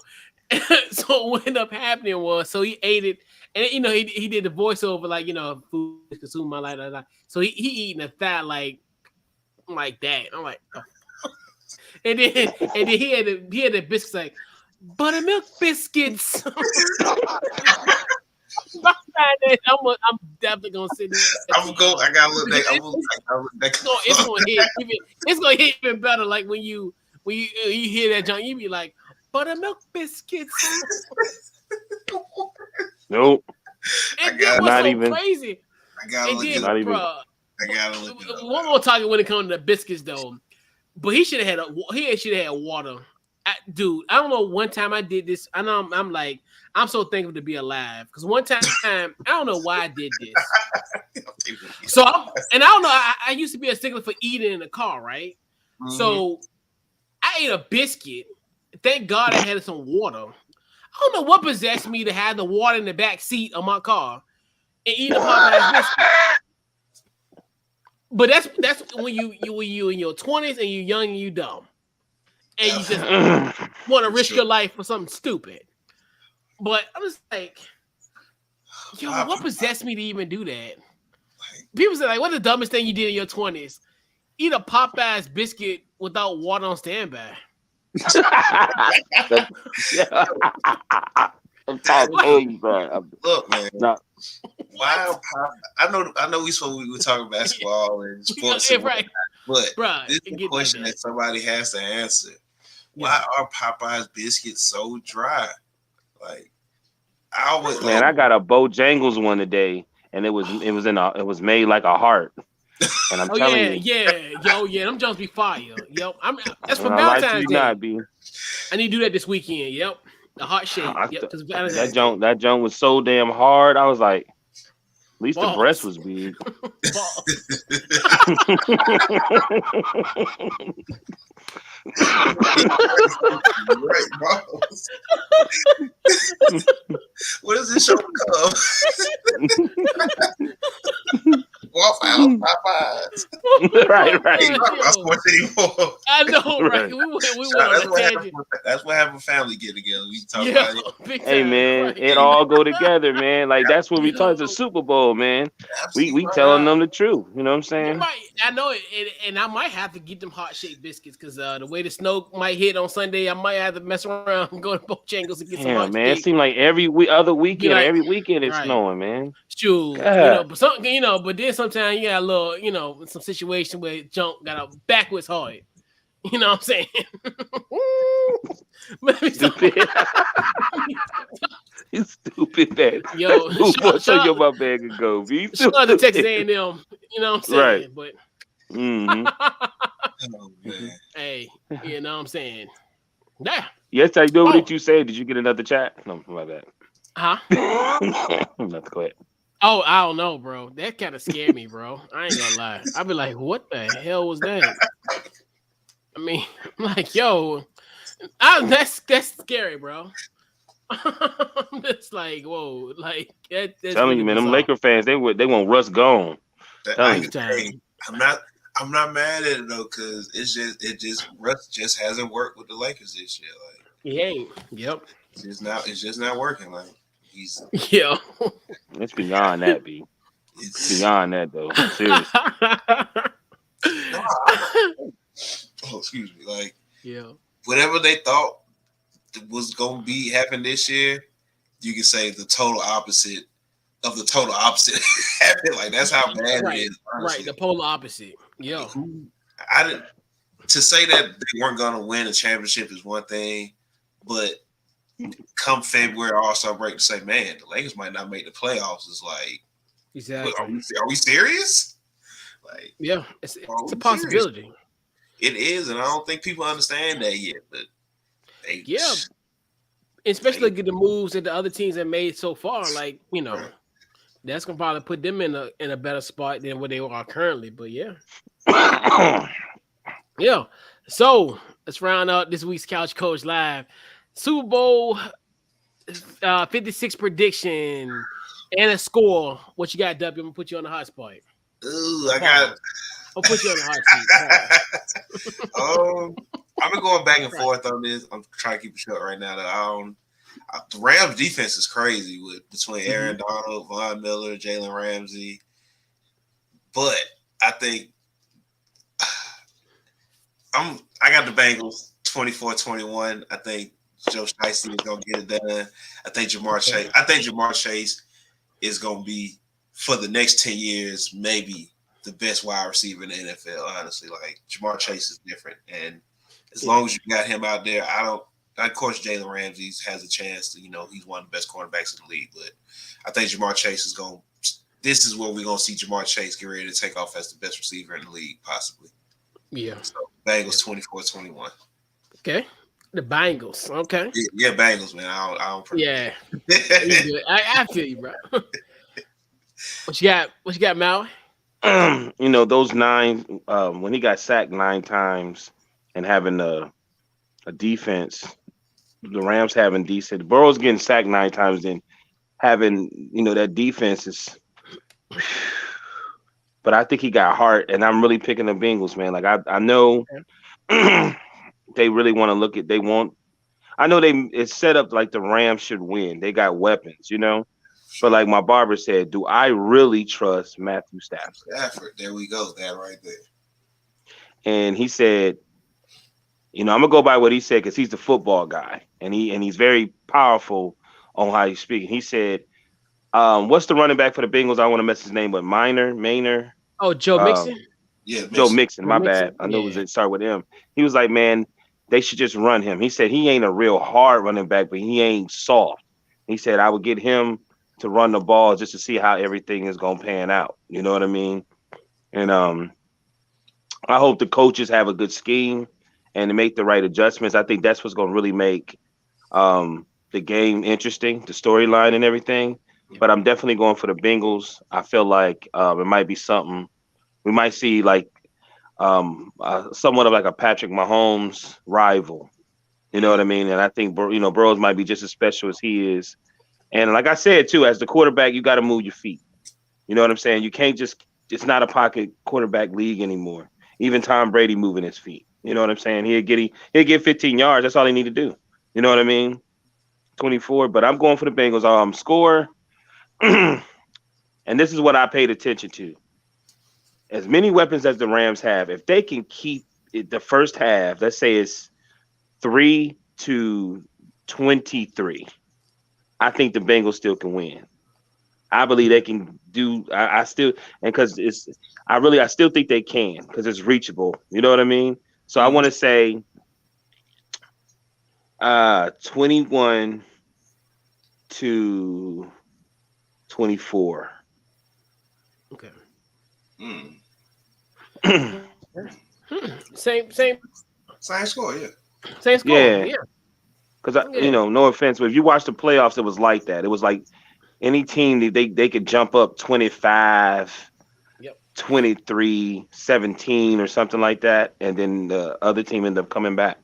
what ended up happening was, so he ate it, and he did the voiceover like food is consumed my life. So he eating a thigh like that. I'm like, oh. and then he had the biscuits like buttermilk biscuits. I'm definitely gonna sit there. I gotta look back. It's gonna hit even better. Like when you hear that junk, you be like buttermilk biscuits. Nope. And then what's so even crazy? I gotta look it up. One more talking when it comes to the biscuits though, but he should have had water. Dude, I don't know. One time I did this. I know I'm so thankful to be alive because one time I don't know why I did this. So I don't know. I used to be a stickler for eating in the car, right? Mm-hmm. So I ate a biscuit. Thank God I had some water. I don't know what possessed me to have the water in the back seat of my car and eat a Popeyes biscuit. But that's when you in your 20s and you young and you dumb. And you just want to risk your life for something stupid. But I'm just like, yo, what possessed me to even do that? People say, like, what's the dumbest thing you did in your 20s? Eat a Popeyes biscuit without water on standby. I'm talking Look, man. No. Why? I know we were talking basketball and sports, right? But this is a question that somebody has to answer. Why are Popeyes biscuits so dry? Like, I got a Bojangles one today, and it was made like a heart. And I'm telling you, them jumps be fire. Yep, that's for Valentine's Day. I need to do that this weekend. Yep, the heart shape. That junk was so damn hard. I was like, at least the breast was big. What is this show called? Waffle House Popeyes. Right. I know, right? We went on a tangent. That's what happened. Family get together. We talk about it. Hey man, it all go together, man. Like that's when we talk to Super Bowl, man. We telling them the truth. You know what I'm saying? Right. I know it, and I might have to get them heart shaped biscuits because the way the snow might hit on Sunday, I might have to mess around and go to Bojangles and get some heart man. It seems like every other weekend, every weekend it's snowing, man. Sure, but then sometimes you got a little, some situation where junk got a backwards heart. You know what I'm saying? You stupid man. Yo, show your my bag and go. Shout out to Texas A&M. You know what I'm saying? Right. But oh, man. Hey, you know what I'm saying? Yeah. Yes, I know what you say. Did you get another chat? No, my bad. Huh? Not go ahead. Oh, I don't know, bro. That kind of scared me, bro. I ain't gonna lie. I'd be like, what the hell was that? I mean, like, yo, that's scary, bro. I'm just like, whoa, like that's telling you, man, them Laker fans, they want Russ gone. I'm not mad at it though, because Russ just hasn't worked with the Lakers this year. Like he ain't. Yep. It's just not working. Like he's It's beyond that, B. It's beyond that though. Seriously. Oh, excuse me. Like whatever they thought was gonna be happening this year, you can say the total opposite of the total opposite happened. Like that's how bad it is. Honestly. Right, the polar opposite. Yeah. I didn't. To say that they weren't going to win a championship is one thing, but come February All-Star break to say, man, the Lakers might not make the playoffs is like, exactly. Are we serious? Like, yeah, it's a possibility. Serious? It is, and I don't think people understand that yet. But especially get the moves that the other teams have made so far. Like that's gonna probably put them in a better spot than where they are currently. But yeah. Yeah. So let's round out this week's Couch Coach Live. Super Bowl 56 prediction and a score. What you got, W? I'm gonna put you on the hot spot. Ooh, I'll put you on the hot seat. I've been going back and forth on this. I'm trying to keep it short right now. The Rams defense is crazy between Aaron Donald, Von Miller, Jalen Ramsey. But I think I got the Bengals 24-21. I think Joe Shiesty is gonna get it done. I think Ja'Marr Chase is gonna be for the next 10 years maybe the best wide receiver in the NFL. Honestly, like Ja'Marr Chase is different, and as long as you got him out there, of course, Jalen Ramsey has a chance to, he's one of the best cornerbacks in the league. But I think Ja'Marr Chase is going. This is where we're gonna see Ja'Marr Chase get ready to take off as the best receiver in the league, possibly. Yeah. So Bengals 24-21. Okay. The Bengals. Okay. Yeah, Bengals, man. I don't. Yeah. I feel you, bro. What you got, Maui? Those 9. When he got sacked 9 times and having a defense, the Rams having decent. Burrow's getting sacked 9 times and having that defense is. But I think he got heart, and I'm really picking the Bengals, man. Like I know they really want to look at. I know it's set up like the Rams should win. They got weapons, But like my barber said, do I really trust Matthew Stafford? There we go. That right there. And he said, I'm gonna go by what he said because he's the football guy, and he's very powerful on how he's speaking. He said, "What's the running back for the Bengals? I don't want to mess his name, but Maynor." Oh, Joe Mixon? Yeah, Mixon. Joe Mixon, my bad. I know it started with him. He was like, man, they should just run him. He said he ain't a real hard running back, but he ain't soft. He said I would get him to run the ball just to see how everything is going to pan out. You know what I mean? And I hope the coaches have a good scheme and to make the right adjustments. I think that's what's going to really make the game interesting, the storyline and everything. But I'm definitely going for the Bengals. I feel like it might be something. We might see like somewhat of like a Patrick Mahomes rival. You know what I mean? And I think, Burrows might be just as special as he is. And like I said, too, as the quarterback, you got to move your feet. You know what I'm saying? You can't it's not a pocket quarterback league anymore. Even Tom Brady moving his feet. You know what I'm saying? He'll get 15 yards. That's all he need to do. You know what I mean? 24. But I'm going for the Bengals. Score. And this is what I paid attention to. As many weapons as the Rams have, if they can keep it the first half, let's say it's 3-23, I think the Bengals still can win. I believe they can do. I still think they can because it's reachable. You know what I mean? So I want to say 21-24. Okay. Same score, yeah. Same score, yeah. Because no offense, but if you watch the playoffs, it was like that. It was like any team they could jump up 25, 23, 17 or something like that, and then the other team ended up coming back,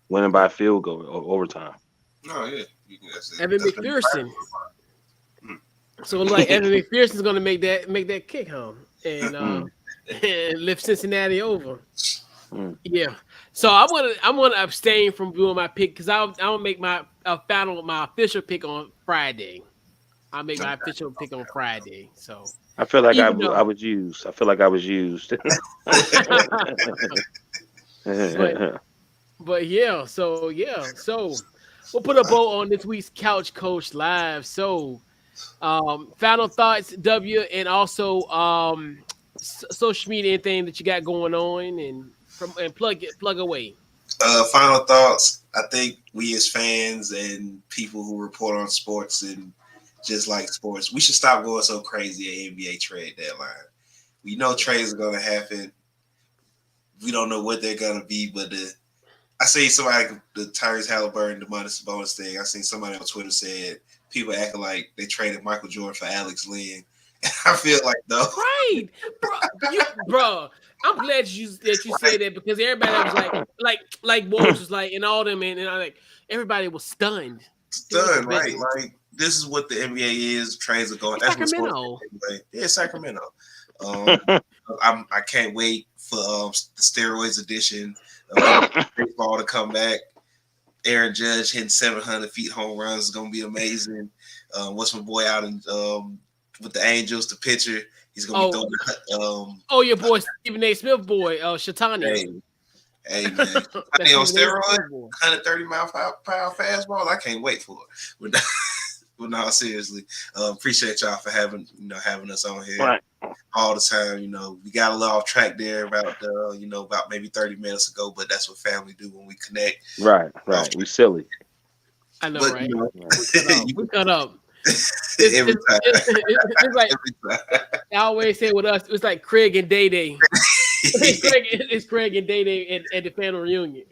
winning by a field goal or overtime. Oh yeah, Evan McPherson. So like Evan McPherson's gonna make that kick home and lift Cincinnati over. Yeah. So I want to abstain from doing my pick because I'll make my official pick on Friday. I'll make my official pick on Friday. So I feel like I was used. I feel like I was used. but yeah. So we'll put a bow on this week's Couch Coach Live. So final thoughts, W, and also social media, anything that you got going on, and plug away. Final thoughts. I think we as fans and people who report on sports and just like sports, we should stop going so crazy at NBA trade deadline. We know trades are going to happen. We don't know what they're going to be, but I see somebody, the Tyrese Halliburton, the Domantas Sabonis thing. I seen somebody on Twitter said people acting like they traded Michael Jordan for Alex Len. And I feel like no, right, bro. I'm glad you said that because everybody was like Woj was like, and all them, and I like everybody was stunned. Stunned, right? Like this is what the NBA is. Trades are going. That's Sacramento. Yeah, Sacramento. I can't wait for the steroids edition of baseball to come back. Aaron Judge hitting 700 feet home runs is gonna be amazing. What's my boy out in with the Angels, the pitcher? He's gonna be throwing. Your boy Stephen A. Smith, boy, Shatani. Hey man, I think on steroids, 130 mile per hour fastball. I can't wait for it. But no, seriously, appreciate y'all for having us on here all the time. We got a little off track there about about maybe 30 minutes ago, but that's what family do when we connect. Right. We silly. I know, right? We cut up. Every time. It's like I always say with us, it's like Craig and Day Day. It's Craig and Day Day at the family reunion.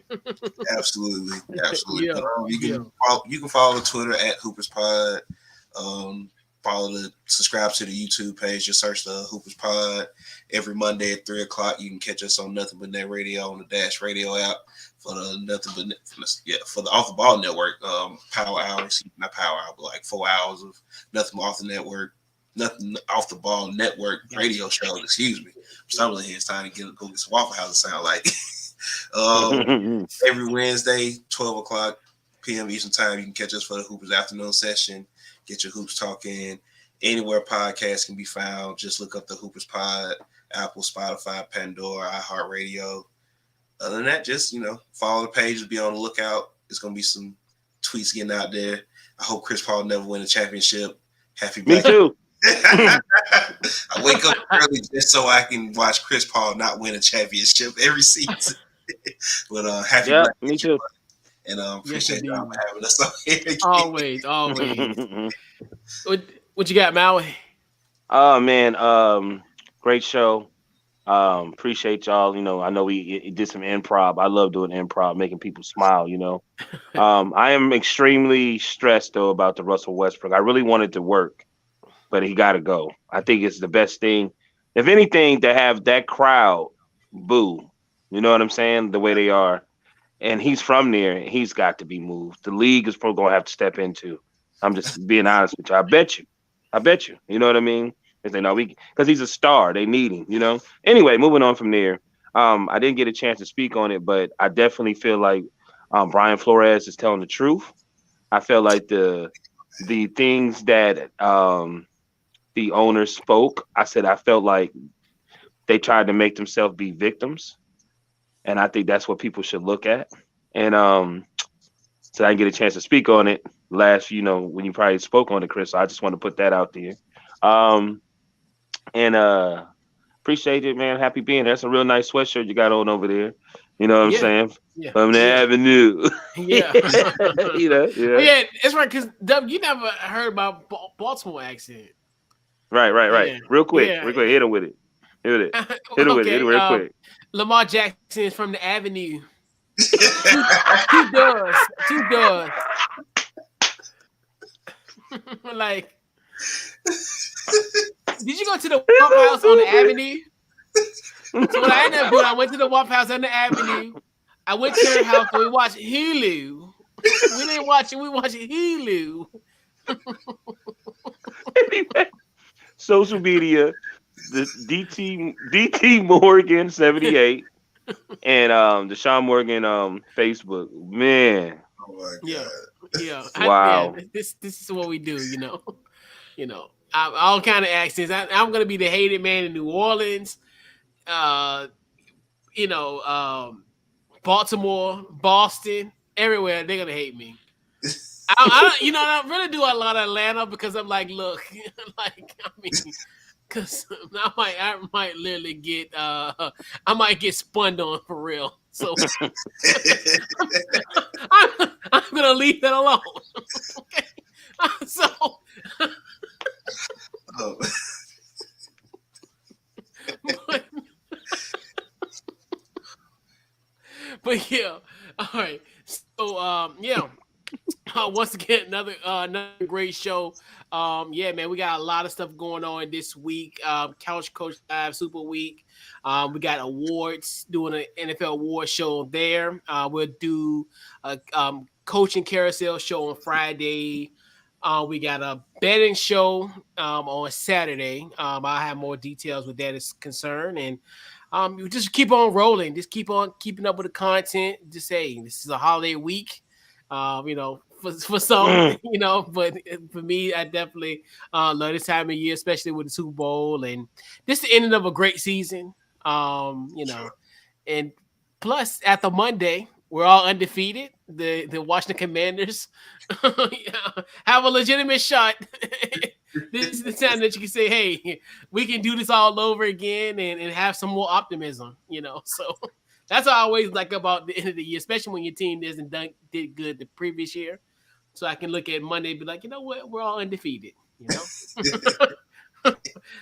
Absolutely. Yeah. You can follow Twitter at Hoopers Pod. Subscribe to the YouTube page. Just search the Hoopers Pod. Every Monday at 3:00, you can catch us on Nothing But Net Radio on the Dash Radio app for the for the Off the Ball Network. Power hours, not power hour, but like 4 hours of Nothing Off the Network. Nothing Off the Ball Network radio show. Excuse me. I'm stumbling here. It's time to go get some Waffle House. It sound like every Wednesday, 12:00 p.m. Eastern Time. You can catch us for the Hoopers afternoon session. Get your hoops talking. Anywhere podcasts can be found. Just look up the Hoopers Pod, Apple, Spotify, Pandora, iHeartRadio. Other than that, just follow the page. Be on the lookout. There's gonna be some tweets getting out there. I hope Chris Paul never win a championship. Happy Me too. I wake up early just so I can watch Chris Paul not win a championship every season. But happy Black me too. And appreciate y'all for having us on here again. Always. What you got, Maui? Oh man, great show. Appreciate y'all. I know we did some improv. I love doing improv, making people smile. I am extremely stressed though about the Russell Westbrook. I really wanted to work, but he got to go. I think it's the best thing, if anything, to have that crowd boo. You know what I'm saying? The way they are. And he's from there. He's got to be moved. The league is probably going to have to step into. I'm just being honest with you. I bet you. You know what I mean? If they know because he's a star. They need him, Anyway, moving on from there. I didn't get a chance to speak on it, but I definitely feel like Brian Flores is telling the truth. I feel like the things that the owners spoke, I felt like they tried to make themselves be victims. And I think that's what people should look at. And so I didn't get a chance to speak on it last, when you probably spoke on it, Chris. So I just want to put that out there. And appreciate it, man. Happy being there. That's a real nice sweatshirt you got on over there. You know what I'm saying? Yeah. From the Avenue. Yeah. Yeah. Yeah, it's right, because you never heard about Baltimore accent. Right. Yeah. Real quick. Hit him with it. Hit him with it real quick. Lamar Jackson is from the Avenue. He does. Like, did you go to the Waffle House on the Avenue? So what I ended up doing, I went to the Waffle House on the Avenue. I went to her house and we watched Hulu. We didn't watch it. We watched Hulu. Anyway, social media. The DT Morgan 78 and Deshaun Morgan Facebook. Man. Oh my God. Yeah. Wow. This is what we do, all kind of accents. I'm gonna be the hated man in New Orleans, Baltimore, Boston, everywhere. They're gonna hate me. I really do a lot of Atlanta because I'm like, look, Cause I might literally get I might get spun on for real. So I'm gonna leave that alone. Okay. So Oh. but yeah, all right. So yeah. Once again, another great show. Yeah, man, we got a lot of stuff going on this week. Couch Coach Live Super Week. We got awards, doing an NFL award show there. We'll do a coaching carousel show on Friday. We got a betting show on Saturday. I'll have more details with that is concerned, and you just keep on rolling. Just keep on keeping up with the content. Just say this is a holiday week. You know, for some, you know, but for me, I definitely love this time of year, especially with the Super Bowl and this the ending of a great season. You know, and plus after Monday, we're all undefeated. The Washington Commanders have a legitimate shot. This is the time that you can say, hey, we can do this all over again and have some more optimism, you know. So that's what I always like about the end of the year, especially when your team did good the previous year. So I can look at Monday and be like, you know what, we're all undefeated, you know.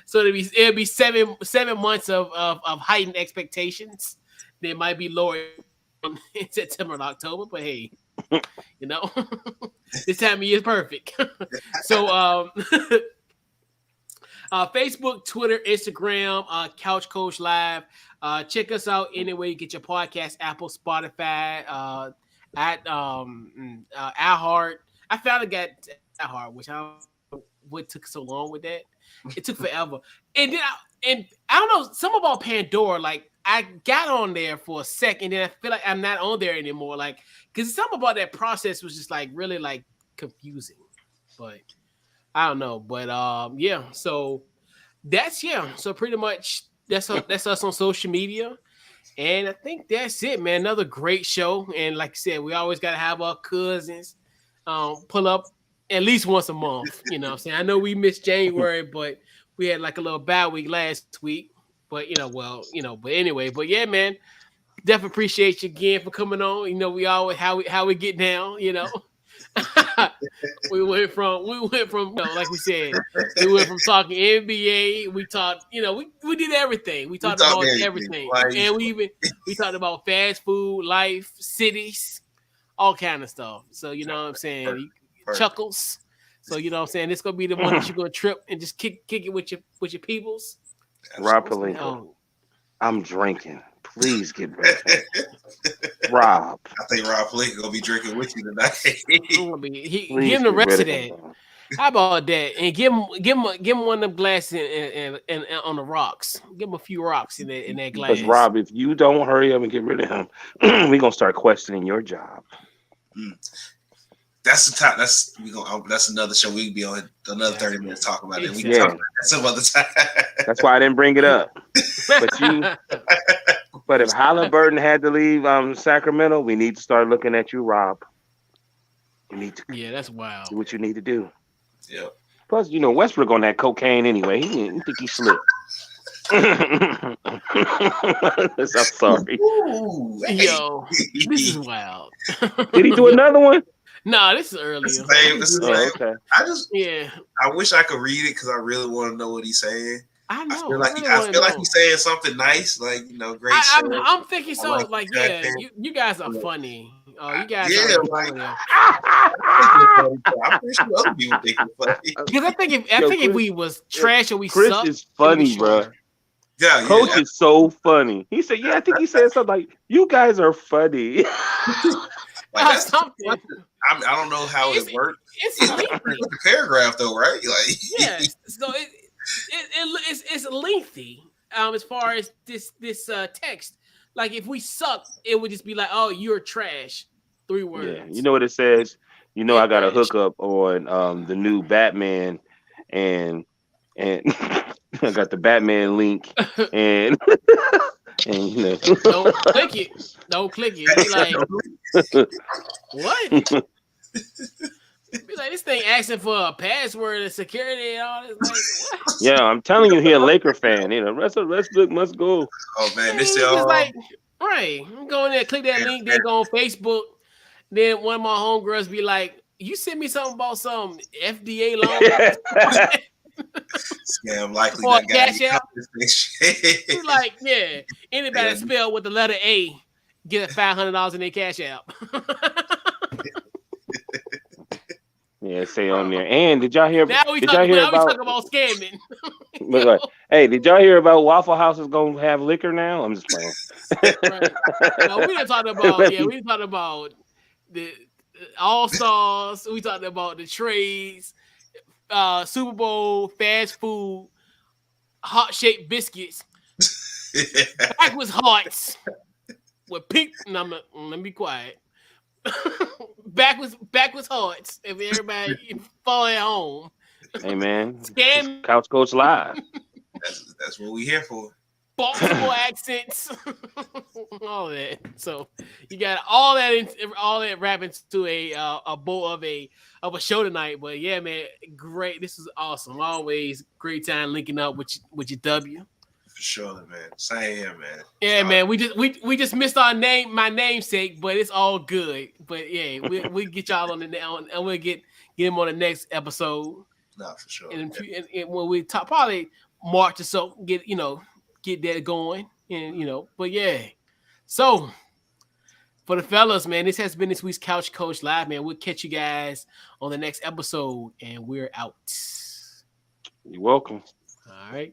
So it'll be 7 months of heightened expectations. They might be lower in September and October, but hey, you know, this time of year is perfect. So Facebook, Twitter, Instagram, Couch Coach Live. Check us out anywhere you get your podcast, Apple, Spotify, at iHeart. I finally got iHeart, which I don't know what took so long with that. It took forever. And then I don't know, something about Pandora, like I got on there for a second, and I feel like I'm not on there anymore. Like, because something about that process was just like really like confusing. But I don't know. But yeah, so so pretty much that's us on social media. And I think that's it, man. Another great show. And like I said, we always got to have our cousins pull up at least once a month. You know what I'm saying? I know we missed January, but we had like a little bad week last week. But, but anyway. But, yeah, man, definitely appreciate you again for coming on. You know, we always how we get down, you know. we went from like we said, we went from talking NBA, we talked, we did everything. We talked about everything. And we talked about fast food, life, cities, all kind of stuff. So you know what I'm saying? Chuckles. So you know what I'm saying? It's gonna be the one that you're gonna trip and just kick it with your peoples. Rob Pelinka. I'm drinking. Please get back. Rob. I think Rob Pelinka gonna be drinking with you tonight. Give him the rest of that. How about that? And give him one of them glasses and on the rocks. Give him a few rocks in that glass. Because Rob, if you don't hurry up and get rid of him, we're gonna start questioning your job. That's the time. That's another show. We can be on another 30 minutes talking about it. We can talk about that some other time. That's why I didn't bring it up. But if Halliburton had to leave Sacramento, we need to start looking at you, Rob. You need to. Yeah, that's wild. Do what you need to do. Yeah. Plus, Westbrook on that cocaine anyway. He didn't think he slipped. I'm sorry. Ooh, yo, this is wild. Did he do another one? No, this is earlier. This is okay. I wish I could read it because I really want to know what he's saying. I know. I feel like he's saying something nice, like great. I'm thinking so. Like you guys are funny. You guys are funny. I'm pretty sure other people think it's funny. Because I think if we was trash or we Chris suck, is funny, bro. Yeah, Coach is so funny. He said, I think he said something like, "You guys are funny." Something. I don't know how it works. It's a paragraph though, right? Like, yes. So it's lengthy as far as this text. Like if we suck, it would just be like, "Oh, you're trash." 3 words. Yeah, you know what it says. I got a hookup on the new Batman, and I got the Batman link, and don't click it. Don't click it. Be like, what? Be like, this thing asking for a password and security and all this. Like, what? Yeah, I'm telling you, he a Laker fan. You know, Westbrook must go. Oh man, It's like, right. I'm going there, click that link, then go on Facebook. Then one of my homegirls be like, "You sent me something about some FDA loan." Scam likely or cash got out. He's like, yeah, anybody that spell with the letter A get $500 in their cash out. Yeah, say on there. And did y'all hear? Now we talking about scamming. Hey, did y'all hear about Waffle House is gonna have liquor now? I'm just playing. Right. No, we didn't talk about. Yeah, we talked about the All Stars. We talked about the trades, Super Bowl, fast food, heart shaped biscuits. Backwards hearts with pink. No, let me be quiet. backwards hearts. If everybody fall at home. Hey man, Scam. Couch Coach Live. That's what we here for. Baltimore accents, all that. So you got all that wrapped into a bowl of a show tonight. But yeah, man, great. This is awesome. Always great time linking up with your W. For sure, man. Same here, man. Yeah, man. We just missed my namesake, but it's all good. But yeah, we get y'all on and we'll get him on the next episode. No, for sure. And when we talk, probably March or so, get that going, and but yeah. So for the fellas, man, this has been this week's Couch Coach Live, man. We'll catch you guys on the next episode, and we're out. You're welcome. All right.